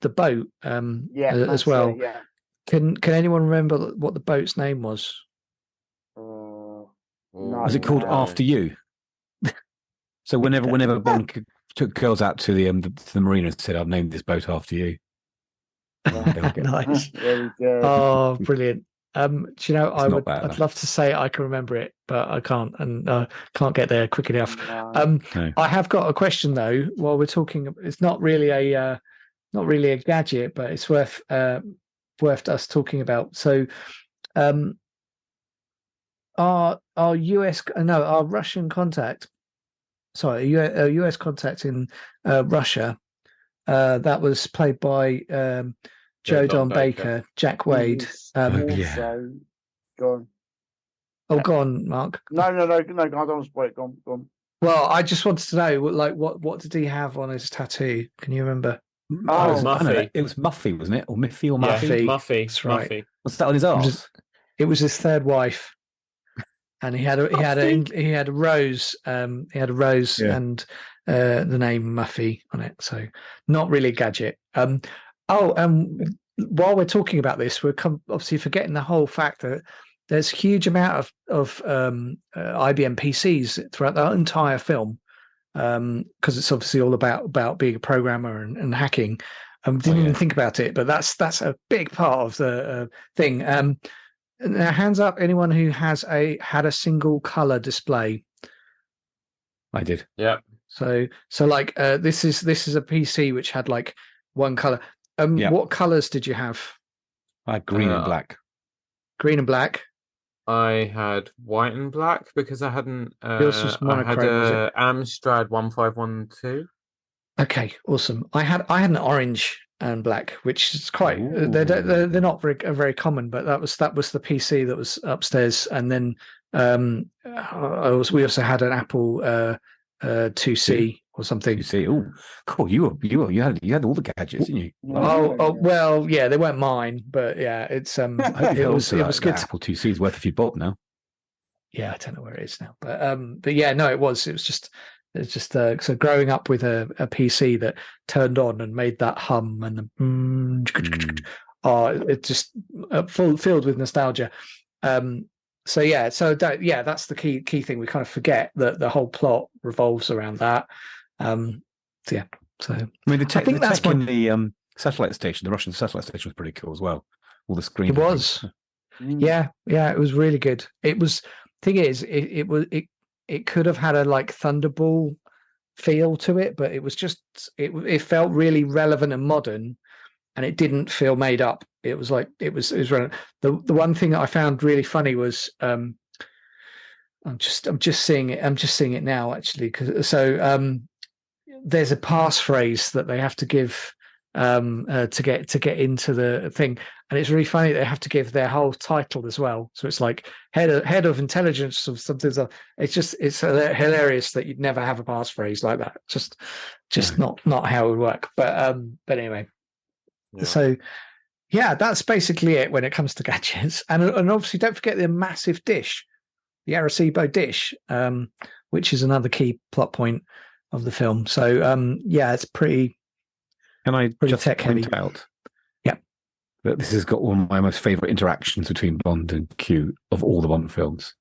boat as that's well. it, yeah. Can anyone remember what the boat's name was? No, Was it called After You? So whenever Bond took girls out to the marina and said, "I've named this boat after you." Nice. Very good. Oh, brilliant. Do you know, I'd bad, love to say I can remember it, but I can't, and can't get there quick enough. No. No. I have got a question though. While we're talking, it's not really a gadget, but it's worth us talking about. So, our Russian contact, sorry, a US contact in Russia, that was played by Joe Don Baker, Jack Wade. Also, go on. Oh, go on, Mark. No, I don't spoil it. Go on. Well, I just wanted to know, like, what did he have on his tattoo? Can you remember? Oh, Muffy. It was Muffy, wasn't it? Or Miffy or Yeah, Muffy? Muffy. That's right. Muffy. What's that on his arse? It was his third wife, and he had a rose. He had a rose and the name Muffy on it. So not really a gadget. While we're talking about this, we're obviously forgetting the whole fact that there's a huge amount of IBM PCs throughout the entire film, because it's obviously all about being a programmer and hacking. Didn't even think about it, but that's a big part of the thing. Now, hands up, anyone who had a single color display. I did. Yeah. So like this is a PC which had like one color. What colors did you have? I had green and black. Green and black. I had white and black because I hadn't. Yours was I had monochrome, was it? Amstrad 1512. Okay, awesome. I had an orange and black, which is quite. They're not very common, but that was the PC that was upstairs, and then we also had an Apple 2C or something. 2C. Oh, cool. You had all the gadgets, didn't you? Oh, well, yeah, they weren't mine, but yeah, it's it was good. Apple 2C is worth a few bob now. Yeah, I don't know where it is now, but yeah, no, it was just so growing up with a PC that turned on and made that hum and the it just filled with nostalgia. That's the key thing. We kind of forget that the whole plot revolves around that. I mean, the tech in the satellite station, the Russian satellite station, was pretty cool as well. All the screens. It was, yeah, it was really good. It was. Thing is, it could have had a like Thunderball feel to it, but it was just it felt really relevant and modern, and it didn't feel made up. It was like it was relevant. The one thing that I found really funny was I'm just seeing it now actually, there's a passphrase that they have to give to get into the thing, and it's really funny they have to give their whole title as well. So it's like head of intelligence or something. It's hilarious that you'd never have a passphrase like that. Just not how it would work. But anyway, so yeah, that's basically it when it comes to gadgets. And obviously, don't forget the massive dish, the Arecibo dish, which is another key plot point of the film. So it's pretty. Can I just tech point heavy. out that this has got one of my most favourite interactions between Bond and Q of all the Bond films?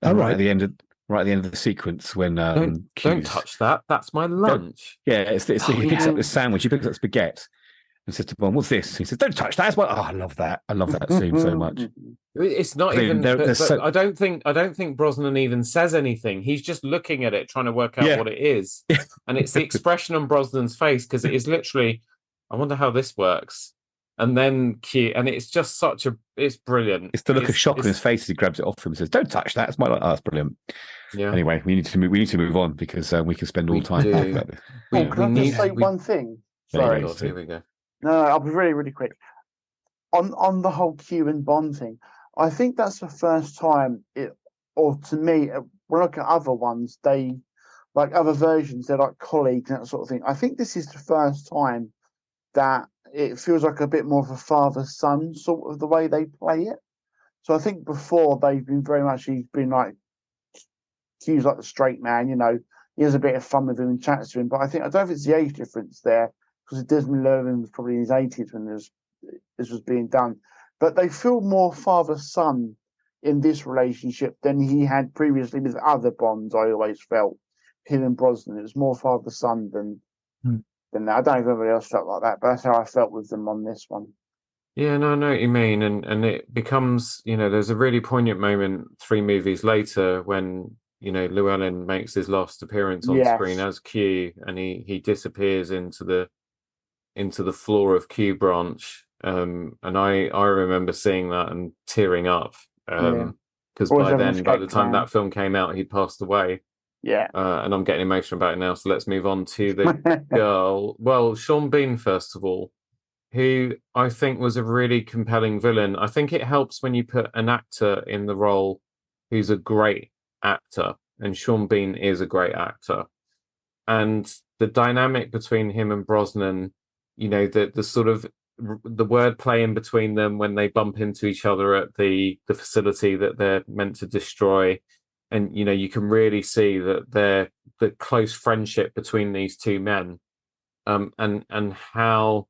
Right at the end of the sequence when don't touch that. That's my lunch. He picks up the sandwich. He picks up spaghetti and says to Bond, "What's this?" He says, "Don't touch that." I love that. I love that scene so much. It's not I mean, even. they're But so I don't think Brosnan even says anything. He's just looking at it, trying to work out Yeah. what it is, and it's the expression on Brosnan's face because it is literally. I wonder how this works, and then cute, and it's just such a. It's brilliant. it's the look of shock on his face as he grabs it off him and says, "Don't touch that." It's my. Oh, that's brilliant. Yeah. Anyway, we need to move on because we can spend all We time do. talking about this. Oh, can I need just say we- one thing? There you Oh Sorry. go. God, here we go. No, I'll be really, really quick. On the whole Q and Bond thing, I think that's the first time or to me, when I look at other ones, they like other versions, they're like colleagues and that sort of thing. I think this is the first time that it feels like a bit more of a father-son sort of the way they play it. So I think before they've been very much, he's been like Q's like the straight man, he has a bit of fun with him and chats to him. But I don't know if it's the age difference there, because Desmond Llewellyn was probably in his 80s when this was being done. But they feel more father-son in this relationship than he had previously with other Bonds. I always felt him and Brosnan. It was more father-son than that. I don't know if everybody else felt like that, but that's how I felt with them on this one. Yeah, no, I know what you mean, and it becomes, there's a really poignant moment 3 movies later when Llewellyn makes his last appearance on screen as Q, and he disappears into the floor of Q Branch, and I remember seeing that and tearing up, because by the time that film came out, he'd passed away. Yeah. And I'm getting emotional about it now, so let's move on to the girl. Well, Sean Bean, first of all, who I think was a really compelling villain. I think it helps when you put an actor in the role who's a great actor, and Sean Bean is a great actor. And the dynamic between him and Brosnan, the sort of the wordplay in between them when they bump into each other at the facility that they're meant to destroy. And, you can really see that the close friendship between these two men, and how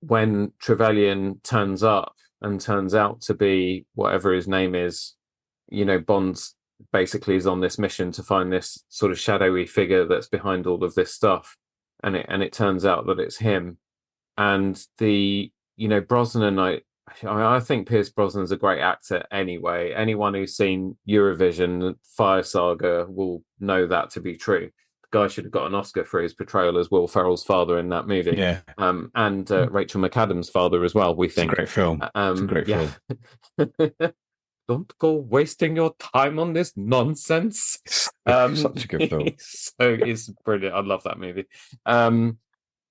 when Trevelyan turns up and turns out to be whatever his name is, Bond's basically is on this mission to find this sort of shadowy figure that's behind all of this stuff, and it turns out that it's him. And Brosnan, I think Pierce Brosnan's a great actor anyway. Anyone who's seen Eurovision Fire Saga will know that to be true. The guy should have got an Oscar for his portrayal as Will Ferrell's father in that movie. Yeah. And Rachel McAdams' father as well, we think. It's a great film. It's a great film. Don't go wasting your time on this nonsense. Such a good film. It's brilliant. I love that movie.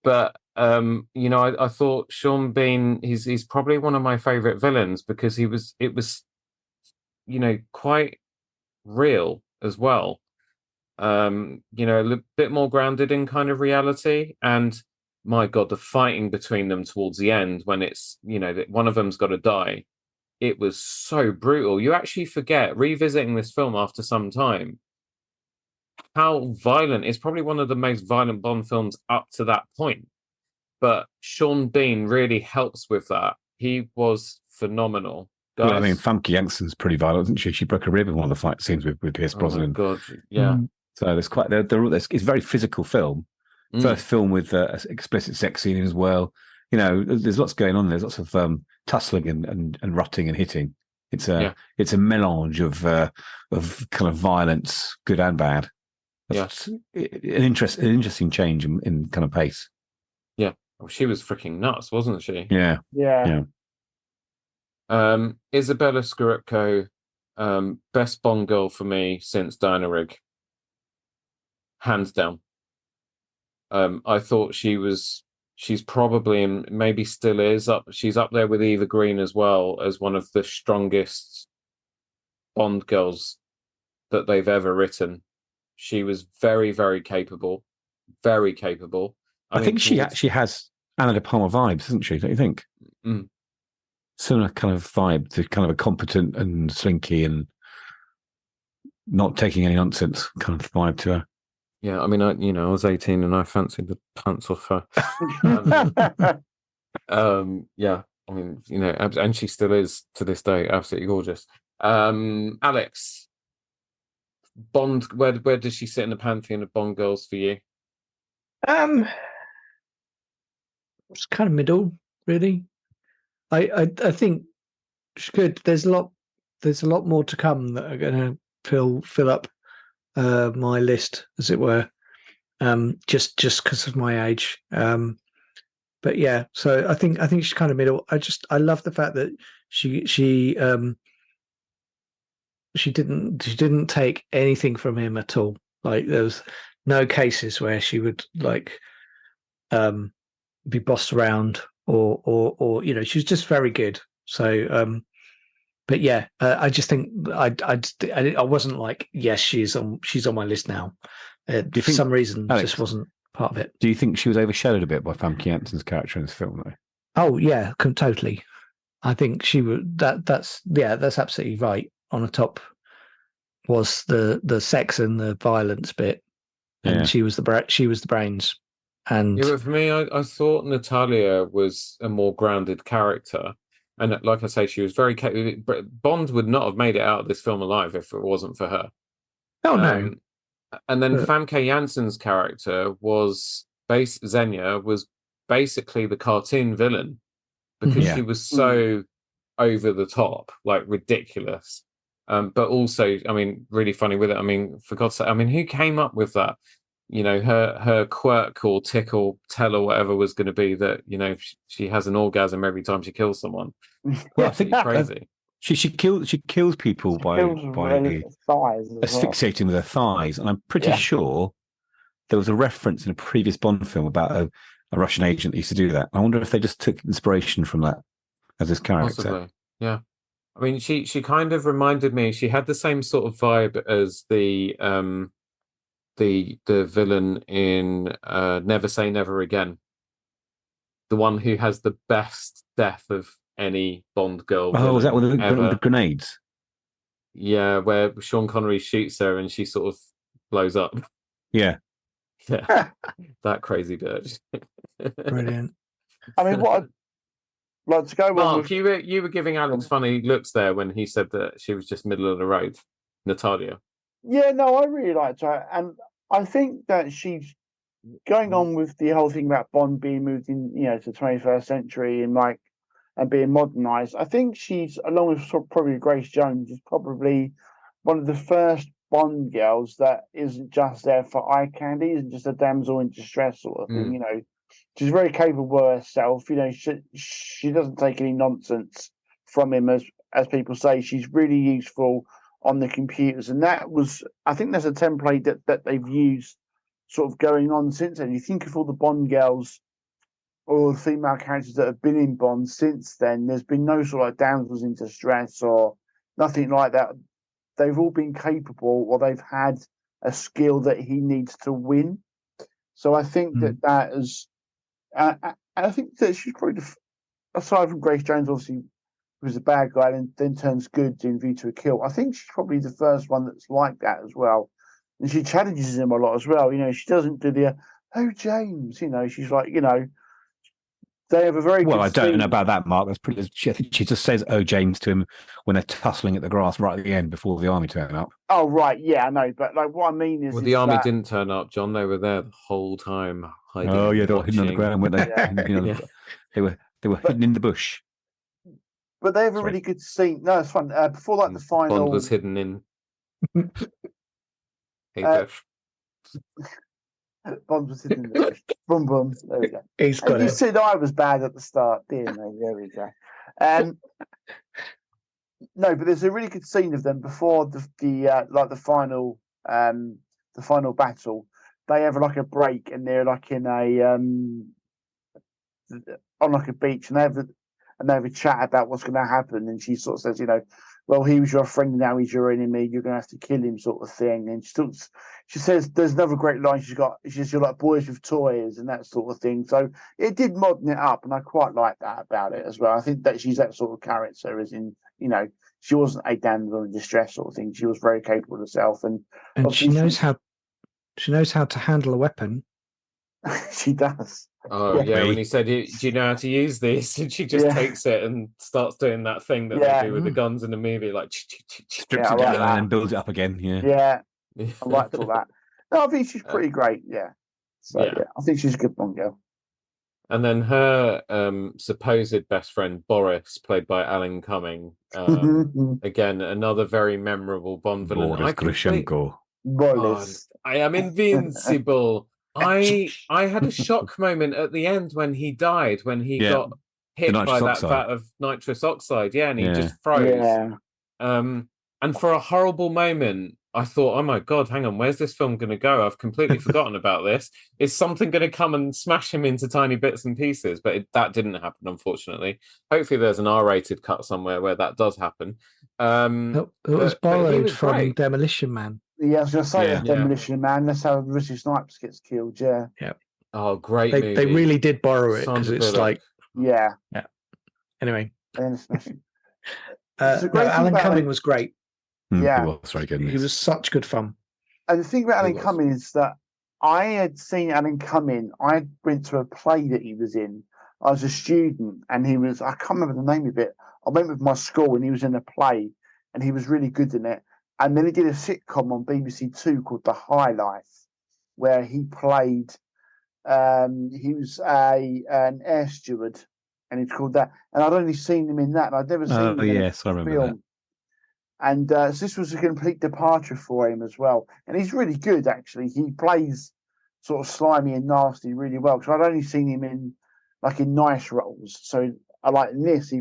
But I thought Sean Bean, he's probably one of my favorite villains because it was quite real as well. A bit more grounded in kind of reality. And my God, the fighting between them towards the end when it's, that one of them's got to die. It was so brutal. You actually forget, revisiting this film after some time, how violent. It's probably one of the most violent Bond films up to that point. But Sean Bean really helps with that. He was phenomenal. Guys? Well, I mean, Famke Janssen's pretty violent, isn't she? She broke a rib in one of the fight scenes with Pierce Brosnan. Oh my God, yeah. So there's it's a very physical film. First film with explicit sex scene as well. There's lots going on. There's lots of tussling and rutting and hitting. It's a melange of kind of violence, good and bad. That's an interesting change in kind of pace. Yeah, she was freaking nuts, wasn't she? Yeah. Isabella Scorupco, best Bond girl for me since Diana Rigg, hands down. I thought she's probably, and maybe still is, she's up there with Eva Green as well as one of the strongest Bond girls that they've ever written. She was very, very capable, very capable. I think she actually has Anna De Palma vibes, doesn't she? Don't you think? Similar kind of vibe, to kind of a competent and slinky and not taking any nonsense kind of vibe to her. Yeah, I mean, I was 18 and I fancied the pants off her. Yeah, I mean, and she still is to this day absolutely gorgeous. Alex, Bond, where does she sit in the pantheon of Bond girls for you? It's kind of middle, really. I think She's good. There's a lot more to come that are going to fill up my list, as it were. Just because of my age. But yeah, so I think she's kind of middle. I love the fact that she didn't take anything from him at all. Like there was no cases where she would like be bossed around or she was just very good. So but yeah, I just think I wasn't like, yes, she's on my list now. For some reason, Alex, just wasn't part of it. Do you think she was overshadowed a bit by Famke Janssen's character in this film, though? Oh yeah, totally. I think she would. That's absolutely right. On the top was the sex and the violence bit, and she was the brains. And yeah, but for me, I thought Natalia was a more grounded character, and like I say, she was very capable. Bond would not have made it out of this film alive if it wasn't for her. Oh no. And then Famke Janssen's character Xenia was basically the cartoon villain because she was so over the top, like ridiculous. But also, I mean, really funny with it. I mean, for God's sake, I mean, who came up with that? Her quirk or tickle tell or whatever was going to be that, she has an orgasm every time she kills someone. Well, I think crazy. She kills people by thighs asphyxiating with her thighs, and I'm pretty sure there was a reference in a previous Bond film about a Russian agent that used to do that. I wonder if they just took inspiration from that as his character. Possibly, yeah. I mean, she kind of reminded me. She had the same sort of vibe as the villain in Never Say Never Again, the one who has the best death of any Bond girl. Oh, was that with the grenades? Yeah, where Sean Connery shoots her and she sort of blows up. Yeah. Yeah. That crazy bitch. Brilliant. I mean, what I'd like to go Mark, with... you were giving Alex funny looks there when he said that she was just middle of the road, Natalia. Yeah, no, I really liked her. And I think that she's going on with the whole thing about Bond being moved in, to the 21st century and being modernized. I think she's, along with probably Grace Jones, is probably one of the first Bond girls that isn't just there for eye candy, isn't just a damsel in distress sort of thing. She's very capable of herself. She doesn't take any nonsense from him, as people say. She's really useful on the computers, and I think there's a template that they've used sort of going on since then. You think of all the Bond girls or the female characters that have been in Bond since then, there's been no sort of damsels in distress or nothing like that. They've all been capable, or they've had a skill that he needs to win. So I think that is, and I think that she's probably, aside from Grace Jones, obviously, who's a bad guy and then turns good in View to a Kill. I think she's probably the first one that's like that as well. And she challenges him a lot as well. She doesn't do the, oh, James, she's like, they have a very well. good I don't scene. know about that, Mark. That's pretty. I think she just says "Oh, James" to him when they're tussling at the grass right at the end before the army turn up. Oh right, yeah, I know. But like, what I mean is, the army didn't turn up, John. They were there the whole time hiding. Oh yeah, they were hidden on the ground, weren't they? They were hidden in the bush. But they have a really good scene. No, it's fun. Before the final, Bond was hidden in. Bond was hidden in the bush. Boom, boom. There we go. He's got You it. said I was bad at the start, didn't I? There we go. No, but there's a really good scene of them before the final battle. They have like a break and they're like in on like a beach and they have a chat about what's going to happen. And she sort of says, well, he was your friend, now he's your enemy. You're going to have to kill him, sort of thing. And she says, there's another great line. She says, you're like boys with toys and that sort of thing. So it did modern it up, and I quite like that about it as well. I think that she's that sort of character, as in, she wasn't a damsel in distress sort of thing. She was very capable of herself, and she knows how to handle a weapon. She does. Oh yeah, when he said, "Do you know how to use this?" and she just takes it and starts doing that thing that they do with the guns in the movie, like strips it down and then builds it up again. Yeah, I liked all that. No, I think she's pretty great. Yeah, so yeah, I think she's a good Bond girl. And then her supposed best friend Boris, played by Alan Cumming, again another very memorable Bond villain. Boris Grishenko. Boris. I am invincible. I had a shock moment at the end when he died, when he Yeah, got hit by nitrous that oxide. vat of nitrous oxide. Yeah, and he Yeah. just froze. Yeah. And for a horrible moment, I thought, oh my God, hang on, where's this film going to go? I've completely forgotten about this. Is something going to come and smash him into tiny bits and pieces? But that didn't happen, unfortunately. Hopefully there's an R-rated cut somewhere where that does happen. It was but he borrowed was from great. Demolition Man. Yeah, I was going to say Yeah. that's Demolition Man. That's how Richard Snipes gets killed. Yeah. Oh, great They movie. really did borrow it because Sandra it's Bullock. like Yeah. anyway. It's a great thing Alan about Cumming it. was great. Yeah. He was very good. He was such good fun. And the thing about He Alan was. Cumming is that I had seen Alan Cumming. I went to a play that he was in. I was a student, and he was. I can't remember the name of it. I went with my school, and he was in a play, and he was really good in it. And then he did a sitcom on BBC Two called The High Life, where he played. He was an air steward, and it's called that. And I'd only seen him in that, and I'd never seen him in yes, I a remember film. And so this was a complete departure for him as well. And he's really good, actually. He plays sort of slimy and nasty really well. Because I'd only seen him in nice roles. So I like in this.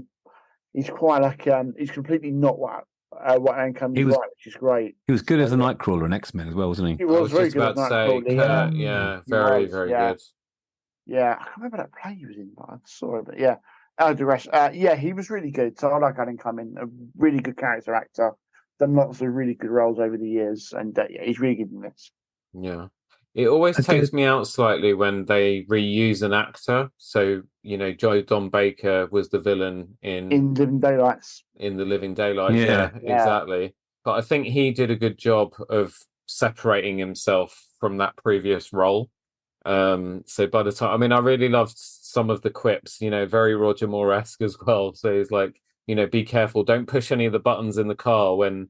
He's quite like he's completely not what Alan Cumming's like, which is great. He was good as a Nightcrawler in X-Men as well, wasn't he? He I was was very just good about as to say, Nightcrawler. yeah, He very, was, very yeah. good. Yeah, I can't remember that play he was in, but I saw it. But yeah, the rest, yeah, he was really good. So I like Alan Cumming, a really good character actor. Done lots of really good roles over the years, and yeah, he's really good in this. Yeah. It always takes me out slightly when they reuse an actor. So, Joe Don Baker was the villain in Living Daylights. In The Living Daylights. Yeah. Yeah, exactly. But I think he did a good job of separating himself from that previous role. So by the time, I really loved some of the quips, very Roger Moore-esque as well. So he's like, be careful, don't push any of the buttons in the car when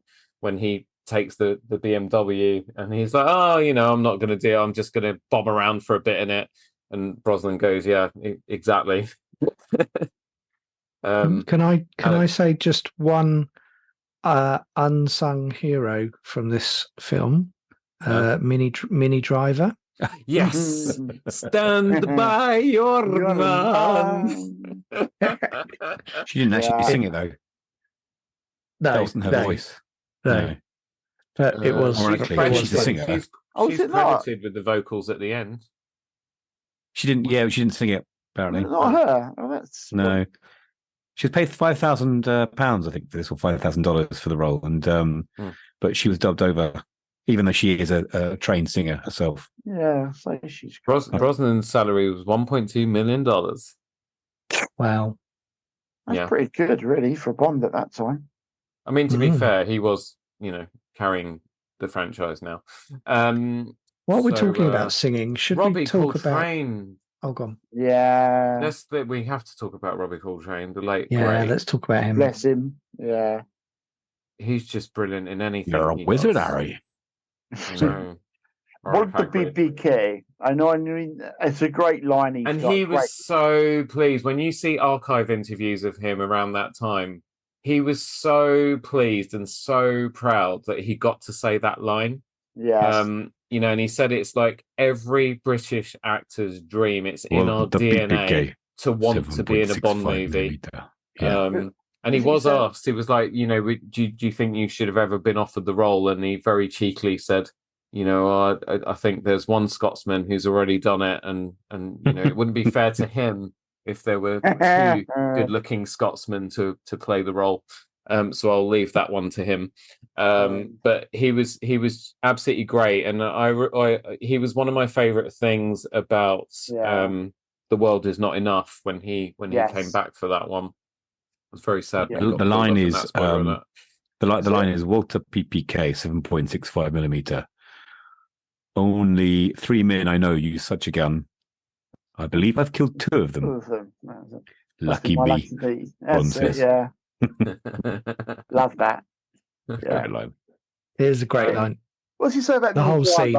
he takes the BMW, and he's like, oh, I'm not going to do it. I'm just going to bob around for a bit in it. And Brosnan goes, yeah, exactly. Can I say just one unsung hero from this film? Mini Driver. Yes, stand by your man. She didn't actually sing it though. No, That wasn't her voice. No. But it was. Ironically, she's a singer. She's credited with the vocals at the end. She didn't. Yeah, she didn't sing it. Apparently, not her. Oh, that's no. She was paid £5,000, I think, for this, or $5,000 for the role, and but she was dubbed over, even though she is a trained singer herself. Yeah, so she's Brosnan's salary was $1.2 million. Wow, that's pretty good, really, for Bond at that time. To be fair, he was, carrying the franchise now. What we're talking about singing, should Robbie we talk Coltrane. about? Oh, gone. Yeah. We have to talk about Robbie Coltrane, the late great. Let's talk about him. Bless him. Yeah. He's just brilliant in anything. You're a wizard, Harry. What the BBK? I know. It's a great line. He was so pleased when you see archive interviews of him around that time. He was so pleased and so proud that he got to say that line. Yes. And he said it's like every British actor's dream. It's in our DNA to want to be in a Bond movie. And he was asked, he was like, do you think you should have ever been offered the role? And he very cheekily said, I think there's one Scotsman who's already done it, and it wouldn't be fair to him if there were two good-looking Scotsmen to play the role. So I'll leave that one to him. But he was absolutely great, and he was one of my favorite things about The World Is Not Enough when he came back for that one. It was very sad. The line is the line is Walter PPK 7.65 millimeter. Only 3 men I know use such a gun. I believe I've killed 2 of them. Lucky me. That's it, yeah. Love that. Great line. Here's a great line. What's he say about the whole scene?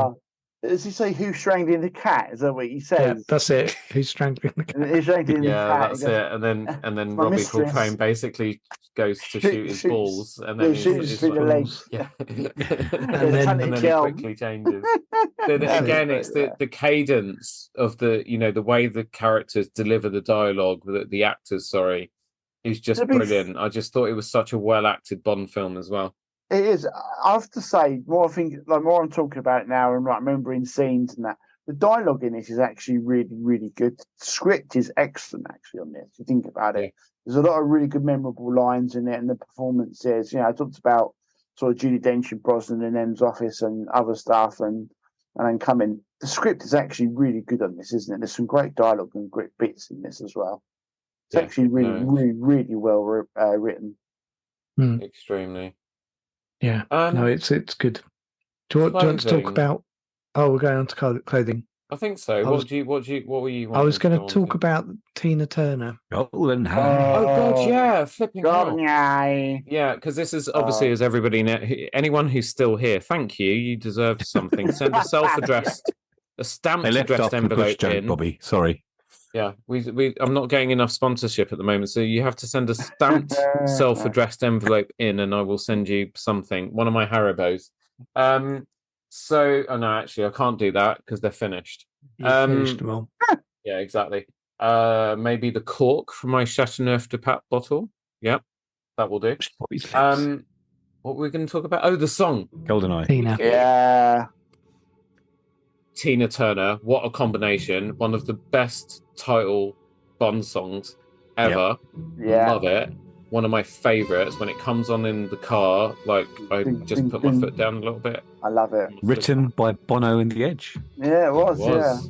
Does he say who's strangling the cat? Is that what he Yeah, says? that's it. Who's strangling the cat? He's strangling the Yeah, cat. that's He goes, it. And then my Robbie mistress. Coltrane basically goes to shoot his balls, and then shoots through the legs. yeah, And then- Tony and then he Kill. quickly changes. But That's again, it. it's the cadence of the way the characters deliver the dialogue, the actors, sorry, is just To be f- brilliant. I just thought it was such a well acted Bond film as well. It is. I have to say, more I'm talking about it now and like remembering scenes and that. The dialogue in this is actually really, really good. The script is excellent, actually, on this. If you think about it, Yeah. there's a lot of really good, memorable lines in it, and the performances. I talked about sort of Judi Dench and Brosnan in M's office and other stuff, and then coming. The script is actually really good on this, isn't it? There's some great dialogue and great bits in this as well. It's Yeah, actually really, no. really, really well written. Extremely. Yeah, no, it's good. Do you want to talk Clothing. about? Oh, we're going on to clothing. I think so. What were you? I was going to wanting talk about Tina Turner. GoldenEye. Oh God, yeah, flipping hell. GoldenEye. Yeah, because this is obviously, as everybody anyone who's still here, thank you. You deserve something. Send a self-addressed, a stamped They left addressed after the push envelope joke, in. Bobby. Sorry. Yeah, I'm not getting enough sponsorship at the moment, so you have to send a stamped self-addressed envelope in, and I will send you something. One of my Haribos. No, actually, I can't do that because they're finished. You finished them all. Yeah, exactly. Maybe the cork from my Chateauneuf de Pape bottle. Yep, that will do. Bobby's lips. What were we going to talk about? Oh, the song. GoldenEye. Tina. Yeah. Tina Turner. What a combination. One of the best title Bond songs ever. Yeah. Love it. One of my favourites. When it comes on in the car, like I Ding, just ding, put my ding. foot down a little bit. I love it. Written by Bono and The Edge. Yeah, it was.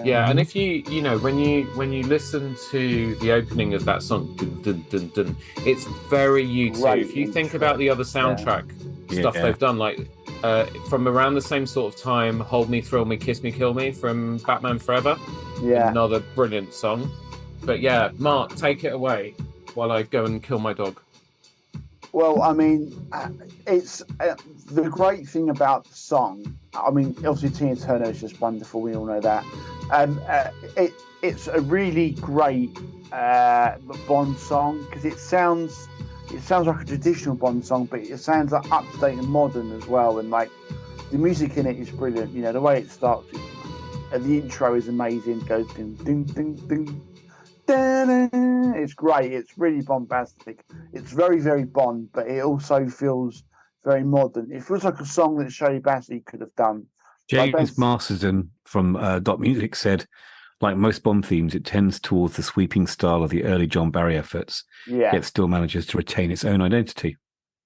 Yeah, and if you when you listen to the opening of that song, dun, dun, dun, dun, it's very U2. Great If you think intro. about the other soundtrack stuff Yeah. they've done, like from around the same sort of time, "Hold Me, Thrill Me, Kiss Me, Kill Me" from Batman Forever, Yeah. another brilliant song. But yeah, Mark, take it away while I go and kill my dog. Well, I mean, it's the great thing about the song. I mean, obviously Tina Turner is just wonderful. We all know that. It's a really great Bond song because it sounds like a traditional Bond song, but it sounds like up to date and modern as well. And like the music in it is brilliant. The way it starts, the intro is amazing. It goes ding ding ding ding. It's great. It's really bombastic. It's very, very Bond, but it also feels very modern. It feels like a song that Shirley Bassey could have done. James Masterson from Dot Music said, like most Bond themes, it tends towards the sweeping style of the early John Barry efforts, Yeah. yet still manages to retain its own identity.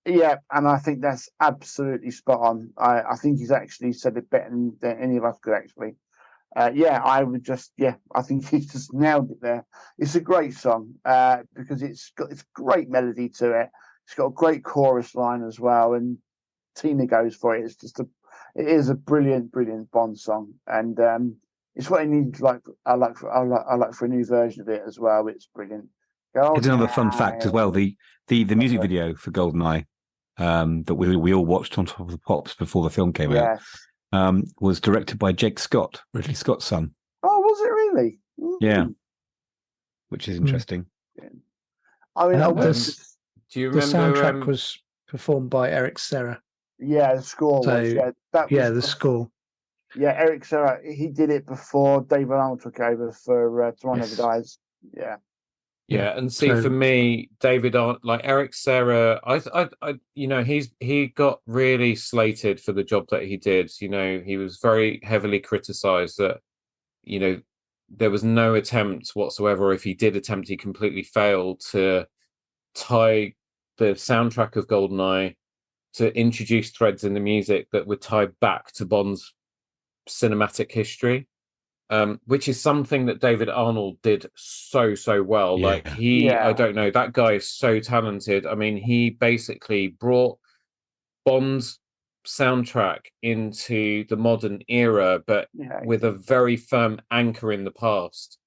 Yeah, and I think that's absolutely spot on. I think he's actually said it better than any of us could actually. I think he's just nailed it there. It's a great song because it's great melody to it. It's got a great chorus line as well, and Tina goes for it. It is a brilliant, brilliant Bond song, and it's what I need. I like for a new version of it as well. It's brilliant. Here's another fun fact as well: the music video for GoldenEye that we all watched on Top of the Pops before the film came out. Was directed by Jake Scott, Ridley Scott's son. Oh, was it really? Yeah, which is interesting. I mean, do you remember? The soundtrack was performed by Eric Serra. Yeah, the score was. Yeah, the score. Yeah, Eric Serra. He did it before David Arnold took over for Tomorrow Never Dies. Yeah. Yeah, and see, for me, David, like Eric Serra, he got really slated for the job that he did. He was very heavily criticised that, there was no attempt whatsoever. If he did attempt, he completely failed to tie the soundtrack of GoldenEye to introduce threads in the music that would tie back to Bond's cinematic history. Which is something that David Arnold did so well. Yeah. Like I don't know, that guy is so talented. I mean, he basically brought Bond's soundtrack into the modern era, but with a very firm anchor in the past.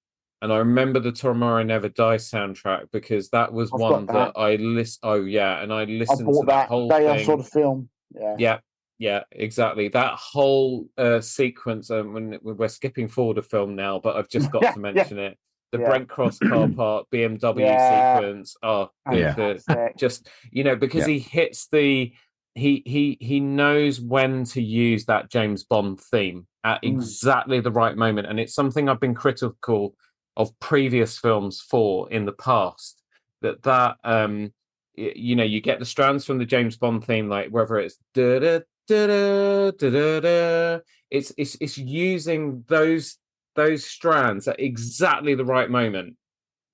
And I remember the Tomorrow Never Dies soundtrack because that was one that I listened. Oh yeah, and I listened to that whole day thing. I saw the film. Yeah, Yeah, exactly. That whole sequence, when we're skipping forward a film now, but I've just got Yeah, to yeah, mention it. The yeah, Brent Cross car park BMW yeah. sequence. Oh, Yeah. Fantastic. just because Yeah. he hits he knows when to use that James Bond theme at exactly the right moment, and it's something I've been critical of previous films for in the past. You get the strands from the James Bond theme, like whether it's da da da da da da. It's using those strands at exactly the right moment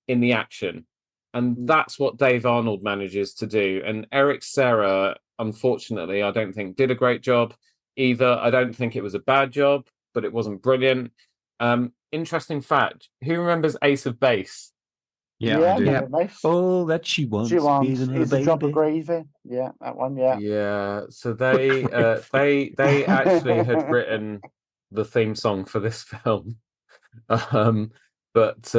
in the action, and that's what Dave Arnold manages to do. And Eric Serra, unfortunately, I don't think did a great job either. I don't think it was a bad job, but it wasn't brilliant. Interesting fact: who remembers Ace of Base? Yeah, I do. Yeah. Nice. All that she wants, She wants isn't her is a drop of baby. gravy. Yeah, that one. Yeah. Yeah, so they actually had written the theme song for this film, um, but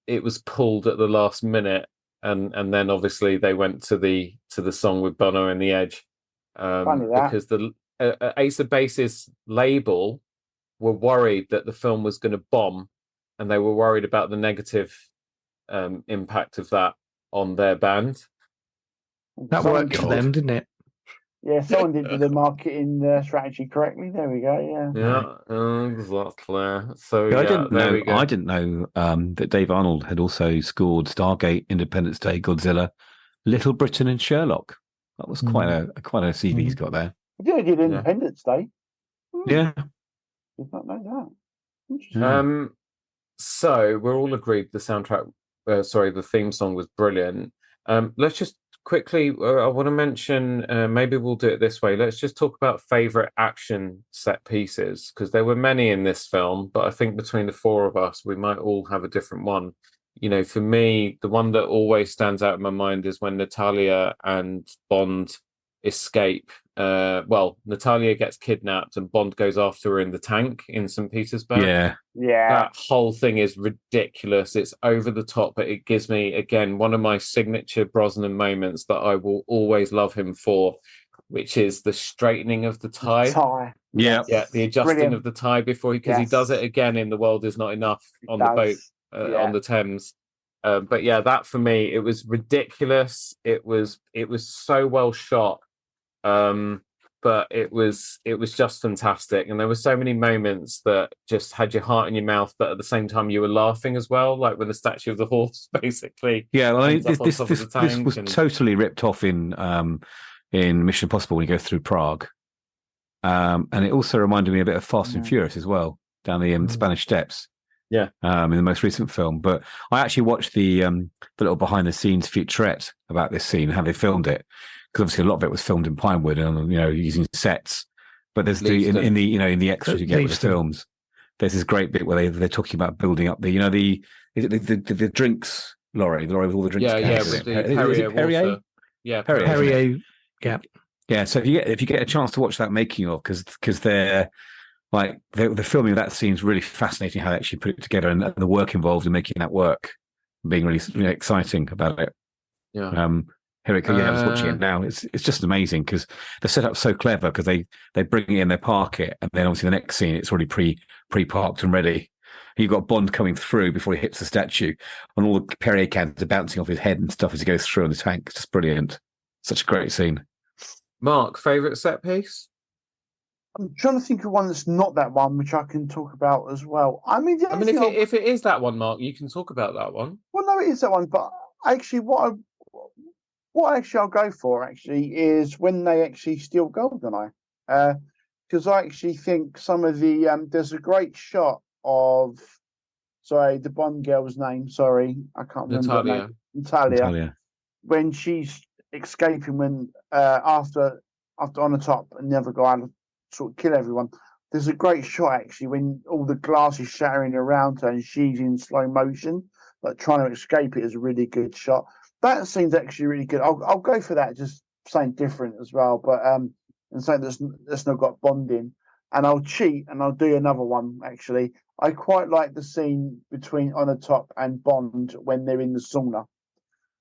it was pulled at the last minute, and then obviously they went to the song with Bono and the Edge, Funny that. because the Ace of Base's label were worried that the film was going to bomb, and they were worried about the negative impact of that on their band. That Someone worked for did- them, didn't it? Yeah, someone did do the marketing strategy correctly. There we go. Yeah. Yeah, exactly. So Yeah, yeah, there we go. I didn't know that Dave Arnold had also scored Stargate, Independence Day, Godzilla, Little Britain, and Sherlock. That was quite a CV he's got there. I think I did Independence Day. Yeah. Did not know that. Interesting. So we're all agreed the soundtrack, the theme song was brilliant. Let's just quickly, I want to mention, maybe we'll do it this way. Let's just talk about favorite action set pieces, because there were many in this film, but I think between the four of us, we might all have a different one. For me, the one that always stands out in my mind is when Natalia and Bond escape. Natalia gets kidnapped and Bond goes after her in the tank in St. Petersburg. Yeah. That whole thing is ridiculous. It's over the top, but it gives me, again, one of my signature Brosnan moments that I will always love him for, which is the straightening of the tie. Yeah. Yeah, the adjusting of the tie before because he does it again in The World Is Not Enough on the boat on the Thames. But yeah, that for me, it was ridiculous. It was so well shot. But it was just fantastic, and there were so many moments that just had your heart in your mouth, but at the same time you were laughing as well, like when the statue of the horse basically. Yeah, well, I mean, ends up on this top of the tank was totally ripped off in Mission Impossible when you go through Prague, and it also reminded me a bit of Fast and Furious as well, down the Spanish Steps. Yeah, in the most recent film. But I actually watched the little behind the scenes featurette about this scene, how they filmed it, because obviously a lot of it was filmed in Pinewood and using sets. But there's in the extras you get with the films, there's this great bit where they're talking about building up the the drinks lorry with all the drinks. With the Perrier water. Yeah, Perrier. Yeah. So if you get a chance to watch that making of, because they're like the filming of that scene is really fascinating, how they actually put it together and the work involved in making that work, being really exciting about it. Yeah. Here it goes. I was watching it now. It's just amazing because they're set up so clever, because they bring it in, they park it, and then obviously the next scene it's already pre-parked and ready. You've got Bond coming through before he hits the statue, and all the Perrier cans are bouncing off his head and stuff as he goes through on the tank. It's just brilliant. Such a great scene. Mark, favorite set piece? I'm trying to think of one that's not that one, which I can talk about as well. If it is that one, Mark, you can talk about that one. Well, no, it is that one. But actually, what I'll go for actually is when they actually steal GoldenEye, because I actually think some of the there's a great shot of the Bond girl's name. Sorry, I can't remember her name. Natalia. When she's escaping, when after on the top, and the other guy sort of kill everyone. There's a great shot actually when all the glass is shattering around her and she's in slow motion, like trying to escape. It is a really good shot. That scene's actually really good. I'll go for that. Just something different as well, but and something that's not got Bond in. And I'll cheat and I'll do another one. Actually, I quite like the scene between On the Top and Bond when they're in the sauna.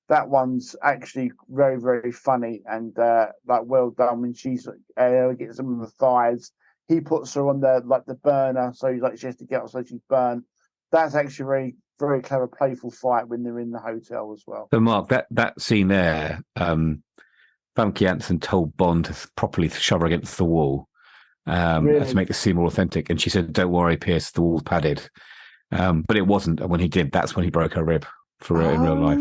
that one's actually very, very funny and like well done when she's gets them on the thighs. He puts her on the burner, so he's like she has to get up so she's burnt. That's actually a very, very clever, playful fight when they're in the hotel as well. So, Mark, that scene there, Famke Janssen told Bond to properly shove her against the wall Really? to make this seem more authentic. And she said, "Don't worry, Pierce, the wall's padded." But it wasn't. And when he did, that's when he broke her rib for in real life.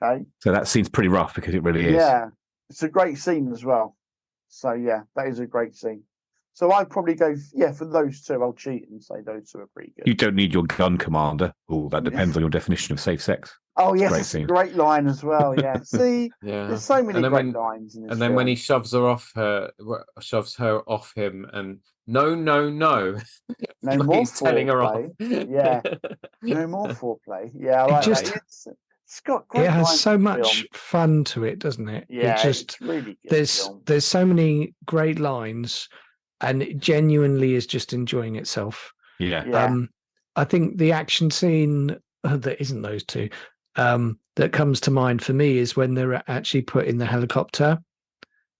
Okay. So that scene's pretty rough because it really is. Yeah, it's a great scene as well. So yeah, that is a great scene. So I'd probably go, for those two. I'll cheat and say those two are pretty good. You don't need your gun commander. Oh, that depends on your definition of safe sex. Oh yes, Great it's a scene. great line as well. Yeah, see, Yeah. there's so many then great lines in this. And then when he shoves her off him, and no, no more he's telling her off. foreplay. Yeah, no more foreplay. Yeah, I like just- that. It's got great It has lines so in the much film. fun to it, doesn't it? Yeah, It just it's really good. film. there's so many great lines, and it genuinely is just enjoying itself. Yeah. Yeah. I think the action scene that isn't those two that comes to mind for me is when they're actually put in the helicopter,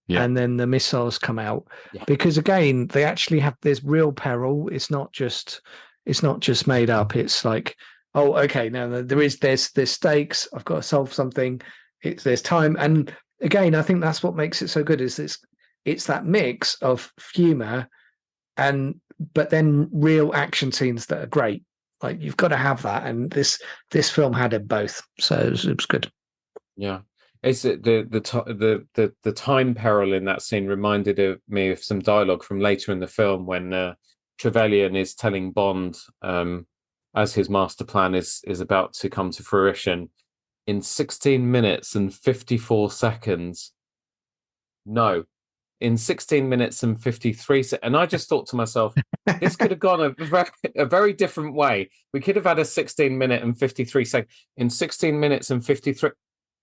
Yeah. and then the missiles come out. Yeah. Because again, they actually have this real peril. It's not just made up. It's like, oh, okay, now there's stakes. I've got to solve something. There's time, and again, I think that's what makes it so good. Is it's that mix of humor but then real action scenes that are great. Like you've got to have that, and this film had it both, so it was good. Yeah, it's the time peril in that scene reminded me of some dialogue from later in the film when Trevelyan is telling Bond, as his master plan is about to come to fruition, in 16 minutes and 54 seconds. No, in 16 minutes and 53 seconds. And I just thought to myself, this could have gone a very different way. We could have had a 16 minute and 53 seconds. In 16 minutes and 53.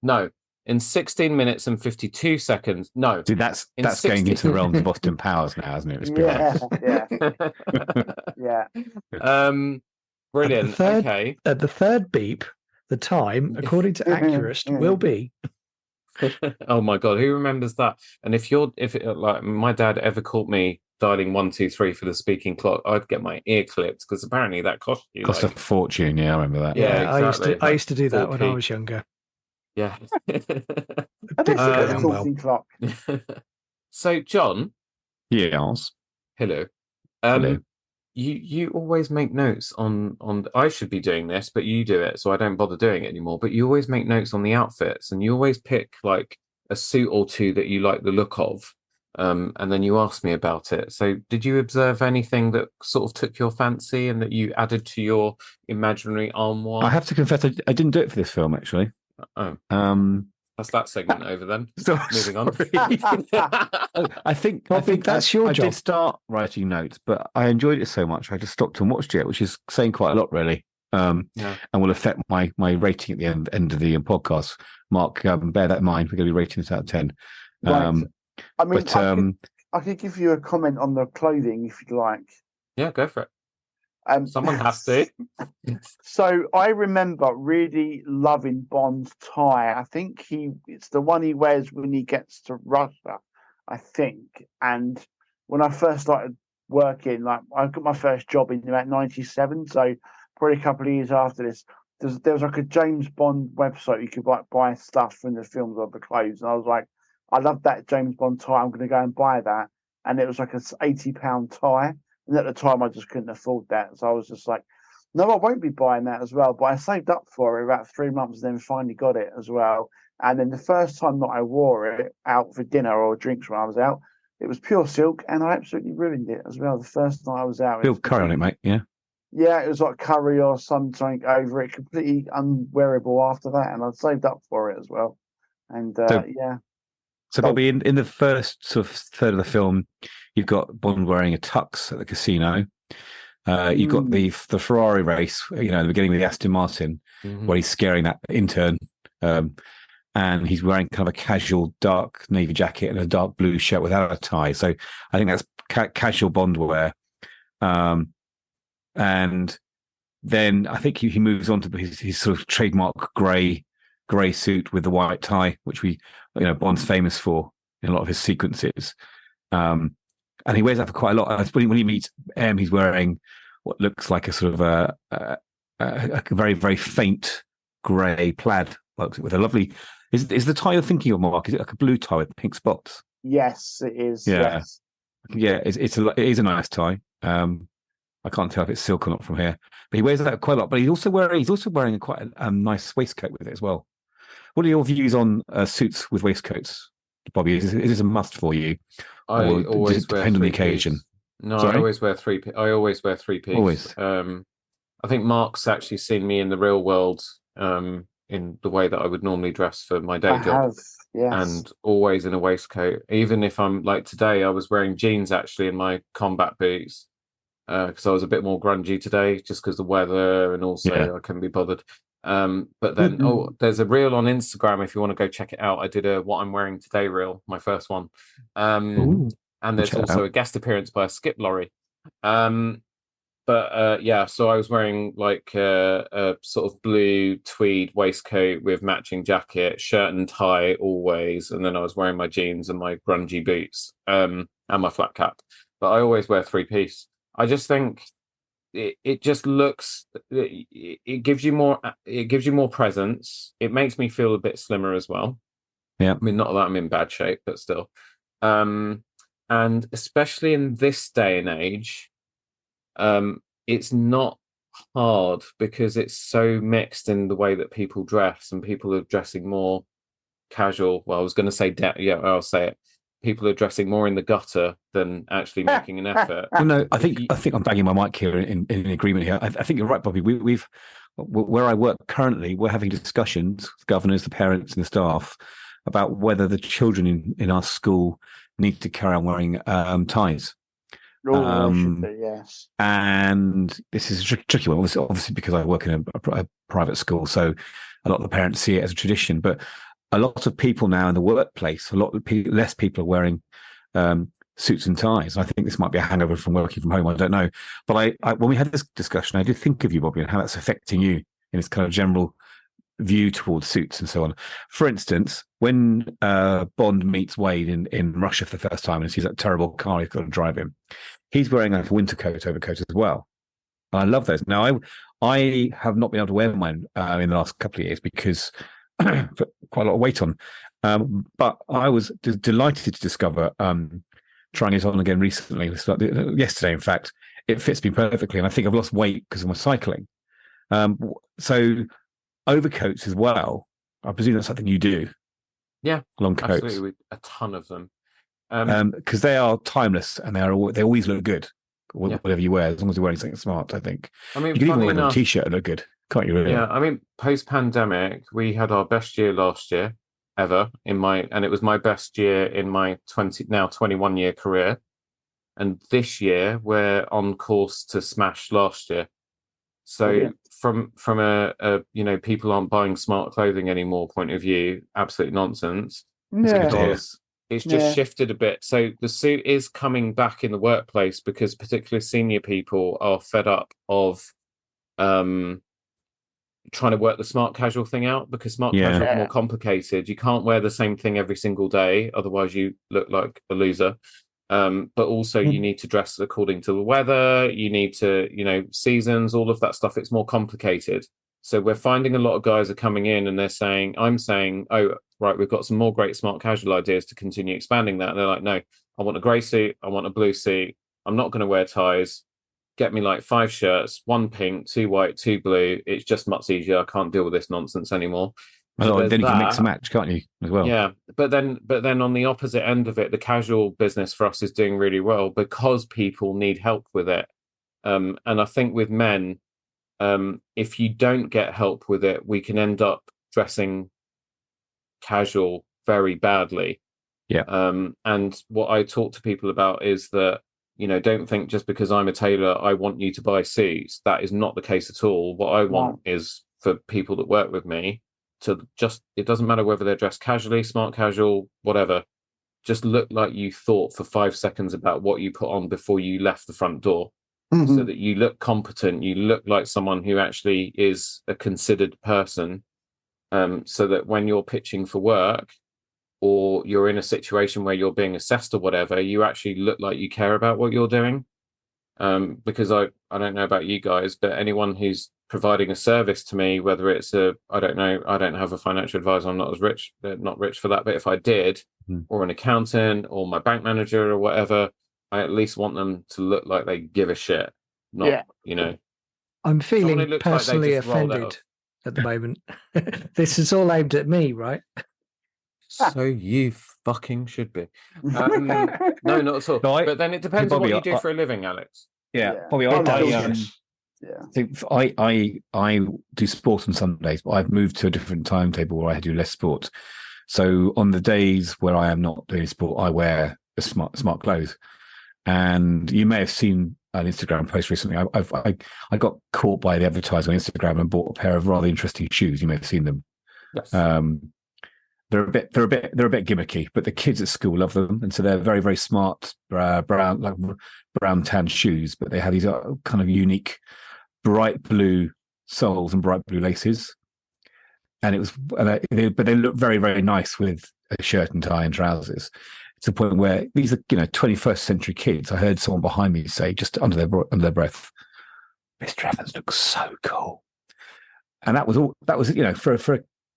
No. In 16 minutes and 52 seconds. No. See, that's 16 going into the realms of Austin Powers now, isn't it? Let's be honest. Yeah. Brilliant. Okay. At the third beep, the time, according to Accurist, will be. Oh my god, who remembers that? And if like my dad ever caught me dialing 123 for the speaking clock, I'd get my ear clipped because apparently that cost a fortune. Yeah, I remember that. Yeah, exactly. I used to do that when I 4p. was younger. Yeah. I don't think it's a talking clock. So, John. Yes. Hello. Hello. You always make notes on. I should be doing this, but you do it, so I don't bother doing it anymore. But you always make notes on the outfits, and you always pick like a suit or two that you like the look of, and then you ask me about it. So, did you observe anything that sort of took your fancy and that you added to your imaginary armoire? I have to confess, I didn't do it for this film actually. Oh, that's that segment over then. So Moving on. I think that's your job. I did start writing notes, but I enjoyed it so much I just stopped and watched it, which is saying quite a lot, really. And will affect my rating at the end of the podcast. Mark, bear that in mind. We're going to be rating this out of 10. Right. I mean, I could give you a comment on the clothing if you'd like. Yeah, go for it. Someone has to. So I remember really loving Bond's tie. I think it's the one he wears when he gets to Russia, I think. And when I first started working, like I got my first job in about 97, so probably a couple of years after this, there was like a James Bond website you could buy stuff from the films or the clothes. And I was like, I love that James Bond tie. I'm going to go and buy that. And it was like an £80 tie. And at the time, I just couldn't afford that. So I was just like, no, I won't be buying that as well. But I saved up for it about 3 months and then finally got it as well. And then the first time that I wore it out for dinner or drinks when I was out, it was pure silk. And I absolutely ruined it as well. The first night I was out. Still curry on it, mate. Yeah. Yeah, it was like curry or something over it. Completely unwearable after that. And I'd saved up for it as well. And yeah. So Bobby, in the first sort of third of the film, you've got Bond wearing a tux at the casino. You've got the Ferrari race, at the beginning with the Aston Martin, where he's scaring that intern. And he's wearing kind of a casual dark navy jacket and a dark blue shirt without a tie. So I think that's casual Bond wear. And then I think he moves on to his sort of trademark grey grey suit with the white tie, which Bond's famous for in a lot of his sequences. And he wears that for quite a lot. When he meets M, he's wearing what looks like a sort of a very, very faint grey plaid with a lovely. Is the tie you're thinking of, Mark? Is it like a blue tie with pink spots? Yes, it is. Yeah. Yes. Yeah, it is a nice tie. I can't tell if it's silk or not from here, but he wears that quite a lot. But he's also wearing quite a nice waistcoat with it as well. What are your views on suits with waistcoats, Bobby? Is this a must for you? I Or always does it wear depend on the three-piece. occasion? No, Sorry? I always wear three-piece. Always. I think Mark's actually seen me in the real world in the way that I would normally dress for my day I job. have. Yes. And always in a waistcoat. Even if I'm like today, I was wearing jeans actually in my combat boots because I was a bit more grungy today, just because the weather and also I couldn't be bothered. But then, there's a reel on Instagram if you want to go check it out. I did a "What I'm Wearing Today" reel, my first one. And there's also a guest appearance by a Skip Lorry. So I was wearing like a sort of blue tweed waistcoat with matching jacket, shirt and tie always, and then I was wearing my jeans and my grungy boots and my flat cap. But I always wear three-piece. I just think it just looks it gives you more presence. It makes me feel a bit slimmer as well. Yeah, I mean, not that I'm in bad shape, but still. And especially in this day and age. It's not hard because it's so mixed in the way that people dress, and people are dressing more casual. Well, I was going to say, I'll say it. People are dressing more in the gutter than actually making an effort. Well, no, I think I'm banging my mic here in agreement here. I think you're right, Bobby. We've where I work currently, we're having discussions with governors, the parents, and the staff about whether the children in our school need to carry on wearing ties. Yes. And this is a tricky one, obviously, because I work in a private school, so a lot of the parents see it as a tradition. But a lot of people now in the workplace, less people are wearing suits and ties. I think this might be a hangover from working from home. I don't know. But I when we had this discussion, I did think of you, Bobby, and how that's affecting you in this kind of general view towards suits and so on. For instance, when Bond meets Wade in Russia for the first time and sees that terrible car he's got to drive in, he's wearing like a winter overcoat as well. And I love those. Now, I have not been able to wear mine in the last couple of years because I put quite a lot of weight on. But I was delighted to discover, trying it on again recently, yesterday, in fact, it fits me perfectly. And I think I've lost weight because of my cycling. So overcoats as well, I presume that's something you do. Yeah, long coats. Absolutely, with a ton of them. Because they are timeless and they always look good. Whatever you wear, as long as you're wearing something smart, I think. I mean, you can even wear a t-shirt and look good, can't you? Really? Yeah, I mean, post-pandemic, we had our best year last year ever and it was my best year in my 21-year career. And this year, we're on course to smash last year. So from a people aren't buying smart clothing anymore point of view, absolute nonsense. Because it's just shifted a bit. So the suit is coming back in the workplace because particularly senior people are fed up of trying to work the smart casual thing out, because smart casual is more complicated. You can't wear the same thing every single day, otherwise you look like a loser. But also you need to dress according to the weather, you need to, seasons, all of that stuff. It's more complicated. So we're finding a lot of guys are coming in and I'm saying, oh, right, we've got some more great smart casual ideas to continue expanding that. And they're like, no, I want a grey suit, I want a blue suit, I'm not going to wear ties. Get me like 5 shirts, 1 pink, 2 white, 2 blue. It's just much easier. I can't deal with this nonsense anymore. Well, then you can mix and match, can't you, as well? Yeah, but then on the opposite end of it, the casual business for us is doing really well because people need help with it. And I think with men, if you don't get help with it, we can end up dressing casual very badly. Yeah. And what I talk to people about is that, don't think just because I'm a tailor, I want you to buy suits. That is not the case at all. What I want is for people that work with me to it doesn't matter whether they're dressed casually, smart casual, whatever, just look like you thought for 5 seconds about what you put on before you left the front door, so that you look competent, you look like someone who actually is a considered person, so that when you're pitching for work or you're in a situation where you're being assessed or whatever, you actually look like you care about what you're doing. Because I don't know about you guys, but anyone who's providing a service to me, whether it's I don't know, I don't have a financial advisor, I'm not rich for that, but if I did, or an accountant or my bank manager or whatever, I at least want them to look like they give a shit, not, I'm someone feeling who looks like they personally just rolled out offended of- at the moment. This is all aimed at me, right? So you fucking should be. No, not at all. No, but then it depends on what Bobby, you do for a living, Alex. Bobby, I'm I still yeah. think I do sport on Sundays, but I've moved to a different timetable where I do less sport. So on the days where I am not doing sport, I wear a smart clothes. And you may have seen an Instagram post recently. I got caught by the advertiser on Instagram and bought a pair of rather interesting shoes. You may have seen them. Yes. They're a bit gimmicky, but the kids at school love them, and so they're very, very smart brown tan shoes. But they have these kind of unique bright blue soles and bright blue laces, and but they look very, very nice with a shirt and tie and trousers. It's a point where these are 21st century kids. I heard someone behind me say just under their breath, "Mr. Evans looks so cool," and that was all. That was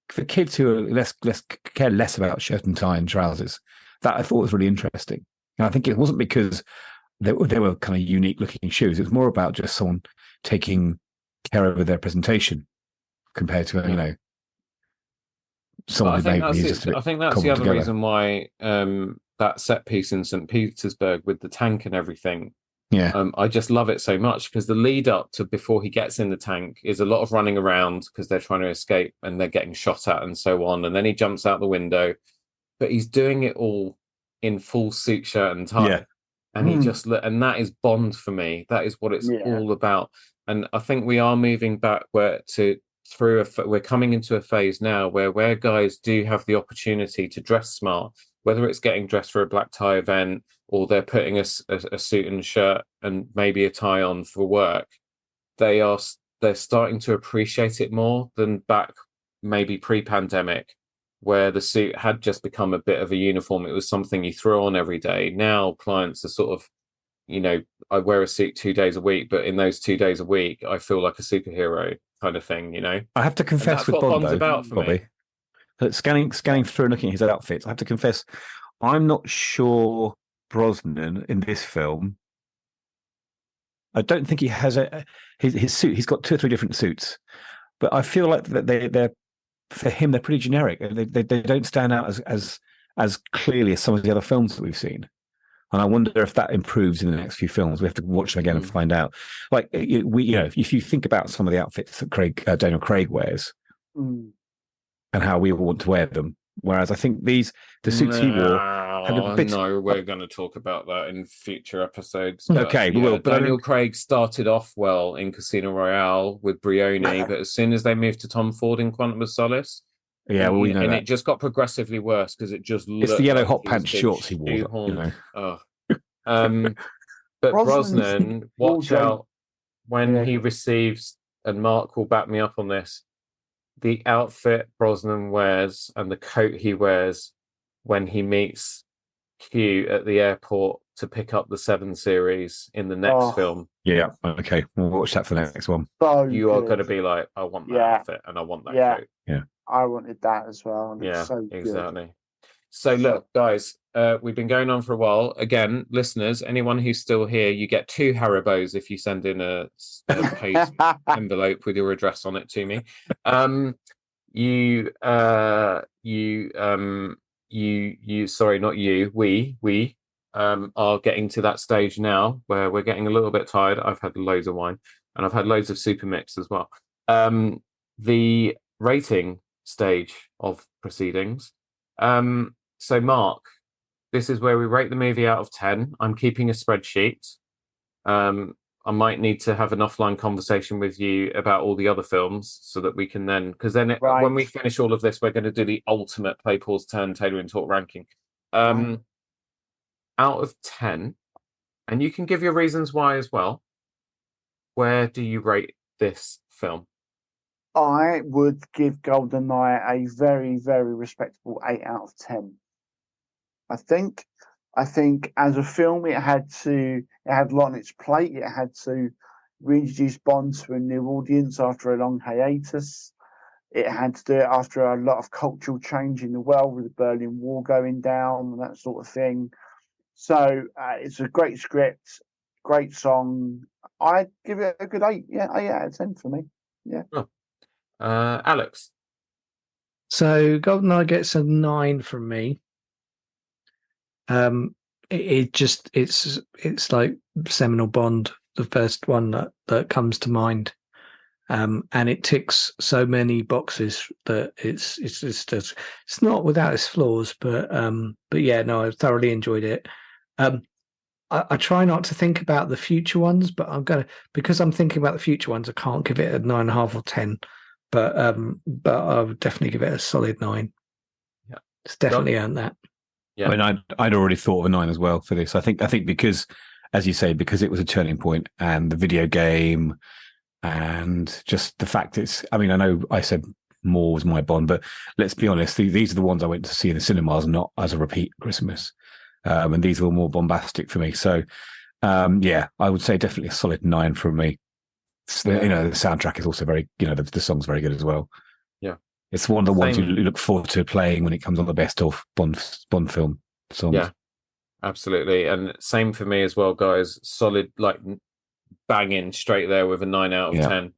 for kids who are care less about shirt and tie and trousers. That I thought was really interesting, and I think it wasn't because they were kind of unique looking shoes. It was more about just someone taking care of their presentation compared to someone who maybe is just a bit. I think that's the other reason why that set piece in St. Petersburg with the tank and everything. Yeah. I just love it so much because the lead up to before he gets in the tank is a lot of running around because they're trying to escape and they're getting shot at and so on. And then he jumps out the window, but he's doing it all in full suit, shirt and tie. Yeah. And he and that is Bond for me. That is what it's all about. And I think we are moving back we're coming into a phase now where guys do have the opportunity to dress smart, whether it's getting dressed for a black tie event or they're putting a suit and shirt and maybe a tie on for work. They're starting to appreciate it more than back maybe pre-pandemic, where the suit had just become a bit of a uniform. It was something you throw on every day. Now clients are sort of, I wear a suit 2 days a week, but in those 2 days a week, I feel like a superhero kind of thing, I have to confess with Bond, though, about for Bobby, that scanning through and looking at his outfits, I have to confess, I'm not sure Brosnan in this film. I don't think he has his suit. He's got 2 or 3 different suits, but I feel like that they're for him they're pretty generic. They don't stand out as clearly as some of the other films that we've seen. And I wonder if that improves in the next few films. We have to watch them again and find out. Like if you think about some of the outfits that Daniel Craig wears and how we all want to wear them, whereas I think the suits he wore had a bit. No, we're going to talk about that in future episodes. Okay, we will. But Daniel Craig started off well in Casino Royale with Brioni, but as soon as they moved to Tom Ford in Quantum of Solace, we know that. It just got progressively worse because it just it's the yellow hot pants shorts he wore. But Brosnan, watch out when he receives, and Mark will back me up on this, the outfit Brosnan wears and the coat he wears when he meets Q at the airport to pick up the 7 series in the next film. Yeah, okay. We'll watch that for the next one. So you are going to be like, I want that outfit and I want that coat. Yeah. I wanted that as well. And it's so exactly. Good. So look, guys, we've been going on for a while. Again, listeners, anyone who's still here, you get 2 Haribos if you send in a paid envelope with your address on it to me. We are getting to that stage now where we're getting a little bit tired. I've had loads of wine and I've had loads of super mix as well. The rating stage of proceedings. So Mark, this is where we rate the movie out of 10. I'm keeping a spreadsheet. I might need to have an offline conversation with you about all the other films so that we can then, because then when we finish all of this, we're going to do the ultimate play, pause, turn, tailoring, talk ranking. Out of 10, and you can give your reasons why as well. Where do you rate this film? I would give GoldenEye a very, very respectable 8 out of 10. I think as a film, it had a lot on its plate. It had to reintroduce Bond to a new audience after a long hiatus. It had to do it after a lot of cultural change in the world with the Berlin Wall going down and that sort of thing. So it's a great script, great song. I'd give it a good 8. Yeah, 8 out of 10 for me. Yeah. Oh. Alex. So GoldenEye gets a 9 from me. It's like seminal Bond, the first one that comes to mind. And it ticks so many boxes that it's not without its flaws, but yeah, no, I thoroughly enjoyed it. I try not to think about the future ones, but because I'm thinking about the future ones, I can't give it a 9.5 or 10. But I would definitely give it a solid 9. Yeah, it's definitely earned that. Yeah, I mean, I'd already thought of a 9 as well for this. I think because, as you say, because it was a turning point, and the video game, and just the fact I mean, I know I said more was my Bond, but let's be honest, these are the ones I went to see in the cinemas, not as a repeat Christmas. And these were more bombastic for me. So, yeah, I would say definitely a solid 9 from me. The soundtrack is also very, the song's very good as well. Yeah. It's one of the ones you look forward to playing when it comes on the best of Bond film songs. Yeah, absolutely. And same for me as well, guys. Solid, like banging straight there with a 9 out of 10.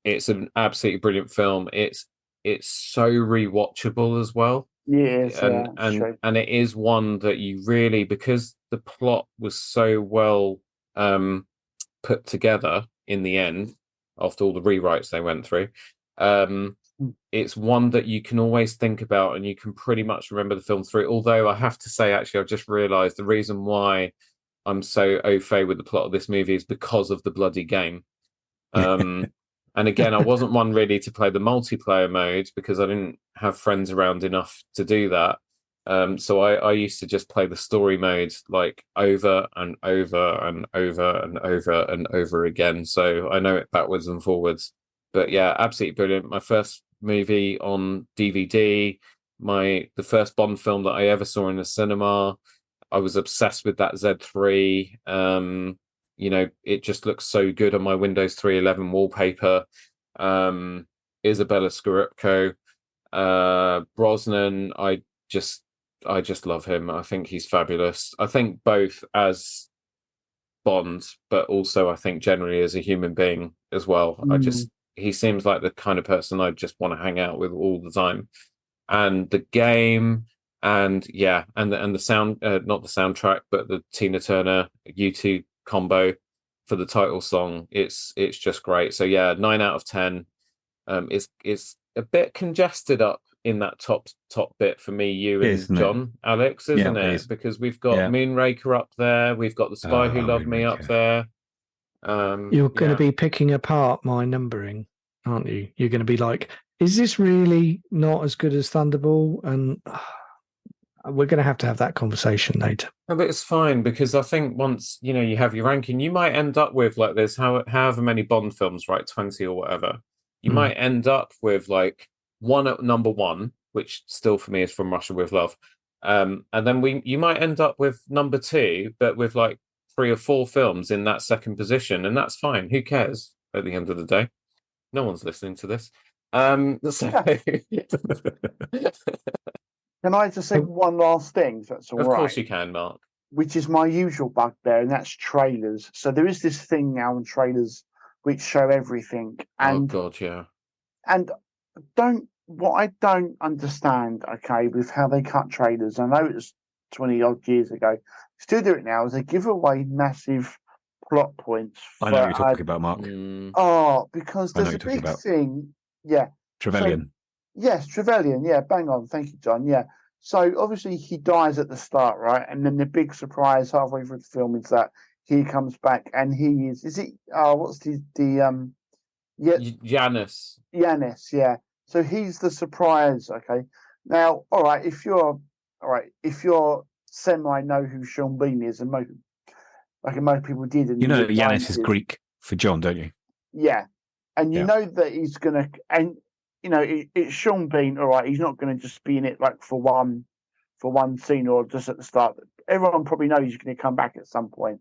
It's an absolutely brilliant film. It's so rewatchable as well. Yes, and it is one that you really, because the plot was so well put together in the end after all the rewrites they went through. It's one that you can always think about and you can pretty much remember the film through. Although I have to say, actually, I've just realised the reason why I'm so au fait with the plot of this movie is because of the bloody game. And again, I wasn't one really to play the multiplayer mode because I didn't have friends around enough to do that. So I used to just play the story mode like over and over and over and over and over again. So I know it backwards and forwards. But yeah, absolutely brilliant. My first movie on DVD, the first Bond film that I ever saw in the cinema. I was obsessed with that Z3. It just looks so good on my Windows 3.11 wallpaper. Isabella Scorupco, Brosnan, I just love him. I think he's fabulous. I think both as Bond, but also I think generally as a human being as well. He seems like the kind of person I just want to hang out with all the time. And the game, and the sound, not the soundtrack, but the Tina Turner U2 combo for the title song, it's just great. So yeah, 9 out of 10. It's a bit congested up in that top bit for me, you and John, Alex, isn't it? Because we've got Moonraker up there, we've got The Spy Who Loved Me up there. You're going to be picking apart my numbering, aren't you? You're going to be like, is this really not as good as Thunderball? And we're going to have that conversation later. No, but it's fine because I think once you have your ranking, you might end up with like there's however many Bond films, right, 20 or whatever. You might end up with like one at number 1, which still for me is From Russia with Love, and then you might end up with number 2, but with like 3 or 4 films in that second position, and that's fine. Who cares at the end of the day? No one's listening to this. Can I just say one last thing? If that's all right. Of course you can, Mark. Which is my usual bugbear, and that's trailers. So there is this thing now in trailers which show everything. And, oh God, yeah. And what I don't understand, okay, with how they cut trailers. I know it was 20 odd years ago. Still do it now. Is they give away massive plot points. I know what you're talking about, Mark. Oh, because there's a big thing. Yeah. Trevelyan. Yes, Trevelyan. Yeah, bang on. Thank you, John. Yeah. So obviously he dies at the start, right? And then the big surprise halfway through the film is that he comes back and he is it? What's the Yanis. Yanis, yeah. So he's the surprise. Okay. Now, all right. If you're semi know who Sean Bean is, and most people did. Yanis is Greek for John, don't you? Yeah. and you Yeah. know that he's gonna, and you know it's Sean Bean. All right, he's not gonna just be in it like for one scene or just at the start. Everyone probably knows he's gonna come back at some point.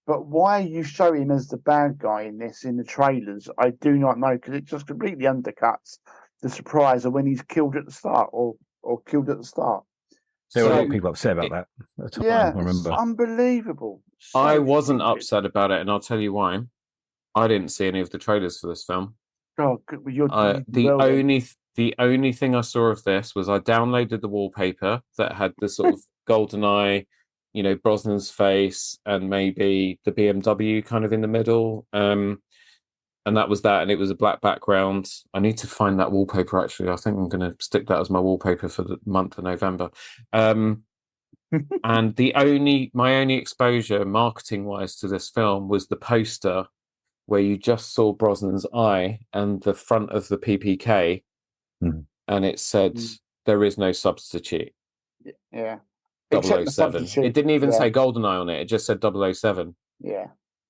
But why you show him as the bad guy in the trailers, I do not know, because it just completely undercuts the surprise of when he's killed at the start or killed at the start. There were a lot So, of people upset about that at the time, yeah, I remember. it's unbelievable. I So wasn't stupid. upset about it, and I'll tell you why. I didn't see any of the trailers for this film. Oh, good. Well, you're The only thing I saw of this was I downloaded the wallpaper that had the sort of GoldenEye, Brosnan's face and maybe the BMW kind of in the middle. And that was that, and it was a black background. I need to find that wallpaper, actually. I think I'm going to stick that as my wallpaper for the month of November. And my only exposure marketing-wise to this film was the poster where you just saw Brosnan's eye and the front of the PPK, and it said, there is no substitute. Yeah. 007. It didn't even say GoldenEye on it. It just said 007. Yeah.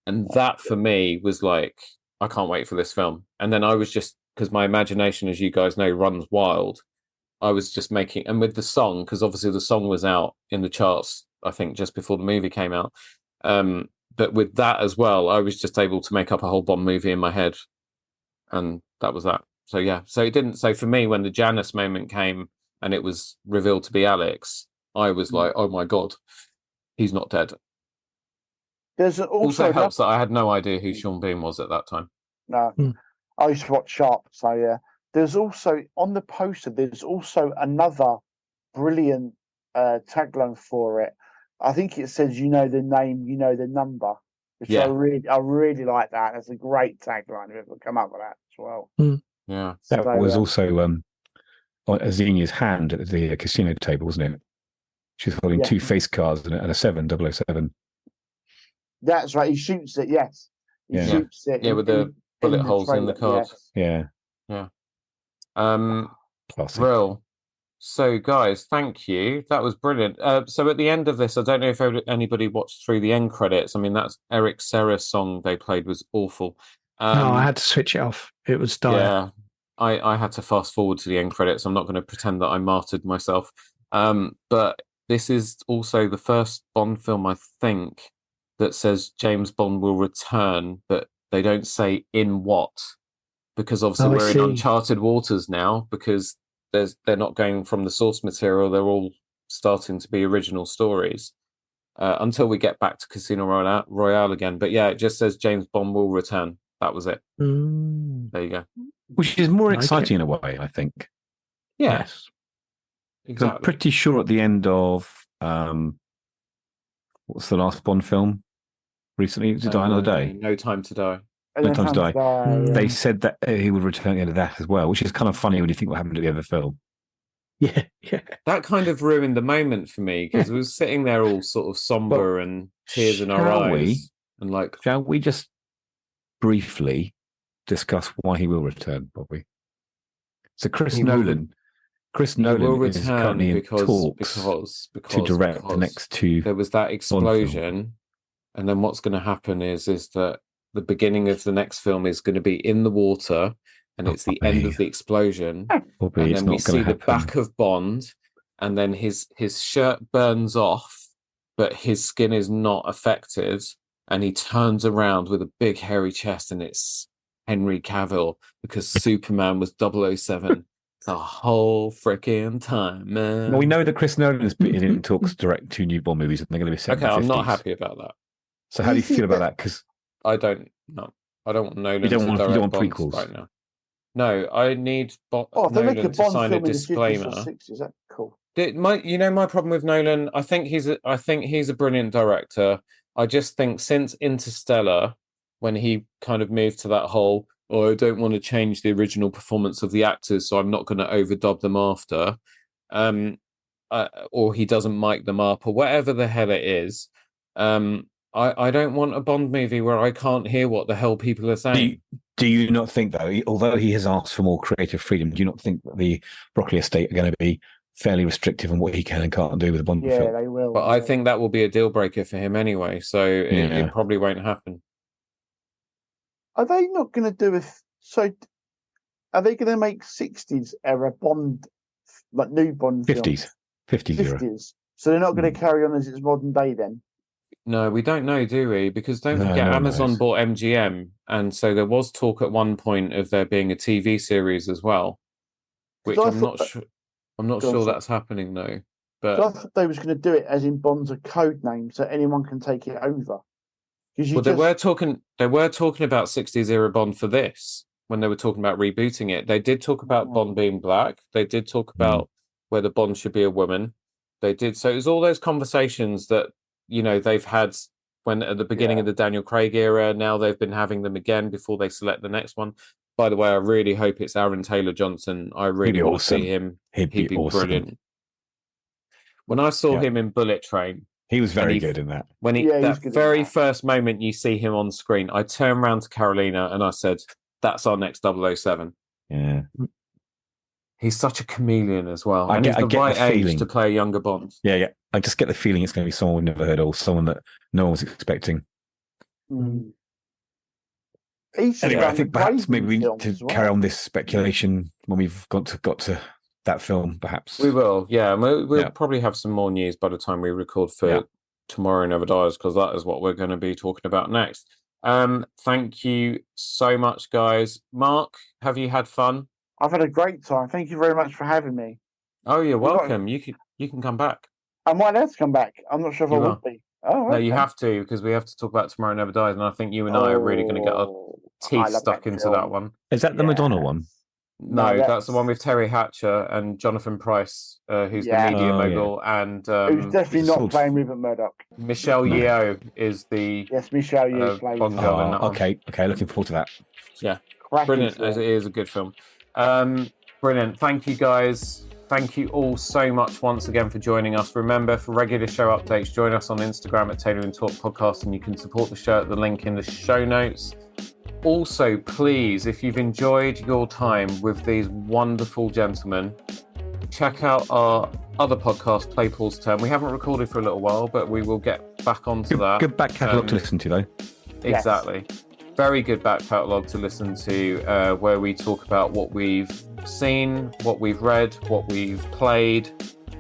And that for me was like, I can't wait for this film. And then I was just, because my imagination, as you guys know, runs wild. I was just making, and with the song, because obviously the song was out in the charts, I think just before the movie came out. But with that as well, I was just able to make up a whole Bond movie in my head. And that was that. So yeah, so for me, when the Janice moment came and it was revealed to be Alex, I was like, oh my God, he's not dead. There's also helps that I had no idea who Sean Bean was at that time. No, I used to watch Sharp, so yeah. There's also on the poster. There's also another brilliant tagline for it. I think it says, "You know the name, you know the number," which I really like that. That's a great tagline. If ever come up with that as well. Yeah, that was also on Xenia's hand at the casino table, wasn't it? She's holding two face cards and a 007. That's right. He shoots it. Yes, he shoots it. Yeah, with the bullet holes in the cards. Yes. Yeah. Classic. Real. So, guys, thank you. That was brilliant. So, at the end of this, I don't know if anybody watched through the end credits. I mean, that's Eric Serra's song they played was awful. No, I had to switch it off. It was dire. Yeah, I had to fast forward to the end credits. I'm not going to pretend that I martyred myself. But this is also the first Bond film, I think, that says James Bond will return, but they don't say in what. Because obviously we're in uncharted waters now, because they're not going from the source material. They're all starting to be original stories until we get back to Casino Royale again. But yeah, it just says James Bond will return. That was it. There you go. Which is more exciting in a way, I think. Yeah. Yes. Exactly. I'm pretty sure at the end of what's the last Bond film recently? To Die Another Day? No Time to Die. No Time to Die. They said that he would return at the end of that as well, which is kind of funny when you think what happened to the other film. Yeah. That kind of ruined the moment for me, because we were sitting there all sort of somber and tears in our eyes. Shall we just briefly discuss why he will return, Bobby? So Chris Nolan is currently in talks to direct the next two. There was that explosion, and then what's going to happen is that the beginning of the next film is going to be in the water, and it's the end of the explosion. Bobby, and then we see the back of Bond, and then his shirt burns off, but his skin is not affected, and he turns around with a big hairy chest, and it's Henry Cavill, because Superman was 007 the whole freaking time, man. Well, we know that Chris Nolan has been in talks to direct two new Bond movies, and they're going to be set in the 50s. I'm not happy about that. So how do you feel about that? Because I don't want Nolan you don't to direct want Bonds prequels right now. No, I need Nolan to sign a disclaimer. Is that cool? My problem with Nolan, I think he's a brilliant director. I just think since Interstellar, when he kind of moved to that whole, I don't want to change the original performance of the actors, so I'm not going to overdub them after, or he doesn't mic them up, or whatever the hell it is. I don't want a Bond movie where I can't hear what the hell people are saying. Do you not think, though, although he has asked for more creative freedom, do you not think that the Broccoli estate are going to be fairly restrictive on what he can and can't do with a Bond film? Yeah, they will. But I think that will be a deal breaker for him anyway, so it probably won't happen. Are they not going to do a So, are they going to make 60s era Bond, like new Bond 50s. 50s era. 50s. So they're not going to carry on as it's modern day then. No, we don't know, do we? Because don't No, forget, no one Amazon knows. bought MGM, and so there was talk at one point of there being a TV series as well, which 'Cause I I'm thought not that- sure. I'm not Go on, sure sorry. that's happening though. So I But thought they was going to do it as in Bond's a code name, so anyone can take it over. Because you well, just they were talking about 60s era Bond for this when they were talking about rebooting it. They did talk about Bond being black. They did talk about whether Bond should be a woman. They did. So it was all those conversations that they've had when at the beginning of the Daniel Craig era. Now they've been having them again before they select the next one. By the way, I really hope it's Aaron Taylor Johnson. I really be want to awesome. see him. He'd be awesome. Brilliant. When I saw him in Bullet Train, he was very good in that. when he's that good in very that. first moment you see him on screen, I turned around to Carolina and I said, "That's our next 007." Yeah. He's such a chameleon as well, I and get- he's I the get the right age feeling. to play a younger Bond. Yeah. I just get the feeling it's going to be someone we've never heard of, someone that no one was expecting. Anyway, I think perhaps maybe we need to carry on this speculation when we've got to that film, perhaps. We will, yeah. And we'll probably have some more news by the time we record for Tomorrow Never Dies, because that is what we're going to be talking about next. Thank you so much, guys. Mark, have you had fun? I've had a great time. Thank you very much for having me. Oh, you're welcome. You can come back. Am I allowed to come back? I'm not sure if I would be. Oh, no, okay. you have to, because we have to talk about Tomorrow Never Dies, and I think you and I are really going to get our teeth stuck into that one. Is that the Madonna one? No, that's the one with Terry Hatcher and Jonathan Price, who's the media mogul, and who's definitely not playing Rupert Murdoch. Michelle Yeoh is the Michelle Yeoh plays Bond girl in that one. Okay, looking forward to that. Yeah, cracking brilliant. film. As it is a good film. Brilliant. Thank you, guys. Thank you all so much once again for joining us. Remember, for regular show updates, join us on Instagram at Tailoring Talk Podcast, and you can support the show at the link in the show notes. Also, please, if you've enjoyed your time with these wonderful gentlemen, check out our other podcast, Play Pause Turn. We haven't recorded for a little while, but we will get back onto that. Good back catalogue to listen to, though. Exactly. Yes. Very good back catalogue to listen to, where we talk about what we've seen, what we've read, what we've played.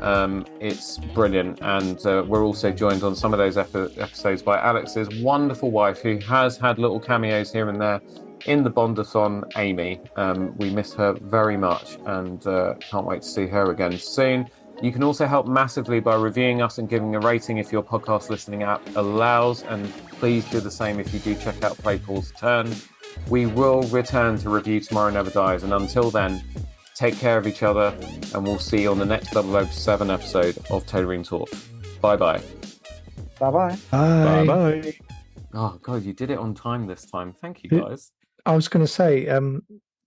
It's brilliant, and we're also joined on some of those episodes by Alex's wonderful wife, who has had little cameos here and there in the Bondathon, Amy. We miss her very much, and can't wait to see her again soon. You can also help massively by reviewing us and giving a rating if your podcast listening app allows, and please do the same if you do check out Play Pause Turn. We will return to review Tomorrow Never Dies, and until then, take care of each other, and we'll see you on the next 007 episode of Tailoring Talk. Bye-bye. Bye-bye. Bye. Bye-bye. Oh, God, you did it on time this time. Thank you, guys. I was going to say,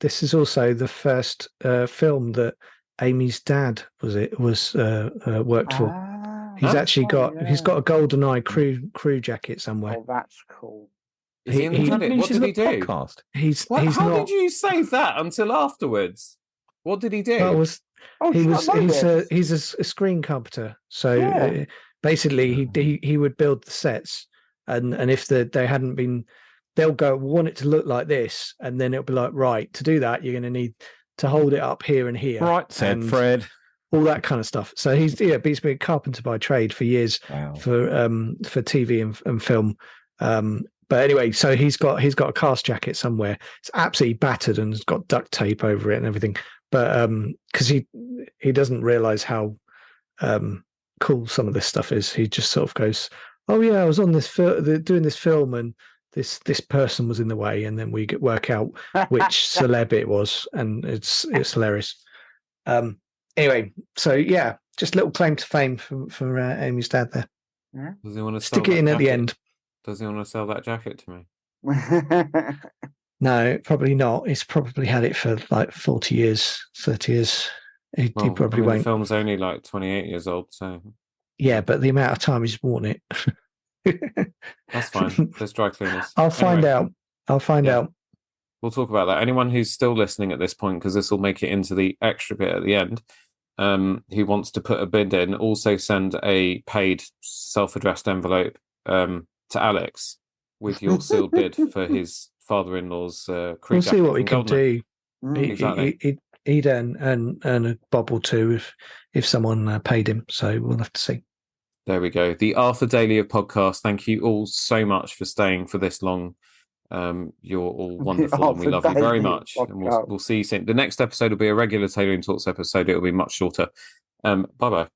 this is also the first film that Amy's dad worked for. He's actually got a GoldenEye crew jacket somewhere. Oh, that's cool. Is he in the credit? What did he do? Podcast. How did you save that until afterwards? What did he do? He's a screen carpenter. So basically, he would build the sets, and if they hadn't been, they'll go, we want it to look like this, and then it'll be like, right, to do that, you're going to need to hold it up here and here. Right, said Fred. All that kind of stuff. So he's been a carpenter by trade for years. Wow. For TV and film. But anyway, so he's got a cast jacket somewhere. It's absolutely battered and it's got duct tape over it and everything. But because he doesn't realize how cool some of this stuff is, he just sort of goes, "Oh yeah, I was on this doing this film, and this person was in the way," and then we work out which celeb it was, and it's hilarious. Anyway, so yeah, just a little claim to fame for Amy's dad there. Yeah. Does he want to stick it in at the end? Does he want to sell that jacket to me? No, probably not. He's probably had it for like 40 years, 30 years. He probably won't. The film's only like 28 years old, so... Yeah, but the amount of time he's worn it. That's fine. There's dry cleaners. I'll find out. We'll talk about that. Anyone who's still listening at this point, because this will make it into the extra bit at the end, who wants to put a bid in, also send a paid self-addressed envelope to Alex with your sealed bid for his father-in-law's crew We'll see jacket what we from can GoldenEye. do. Mm. Exactly. He'd earn a bob or two if someone paid him. So we'll have to see. There we go. The Arthur Daly of podcast. Thank you all so much for staying for this long. You're all wonderful and we Arthur love you very Daly of much. And podcast. we'll see you soon. The next episode will be a regular Tailoring Talks episode. It will be much shorter. Bye-bye.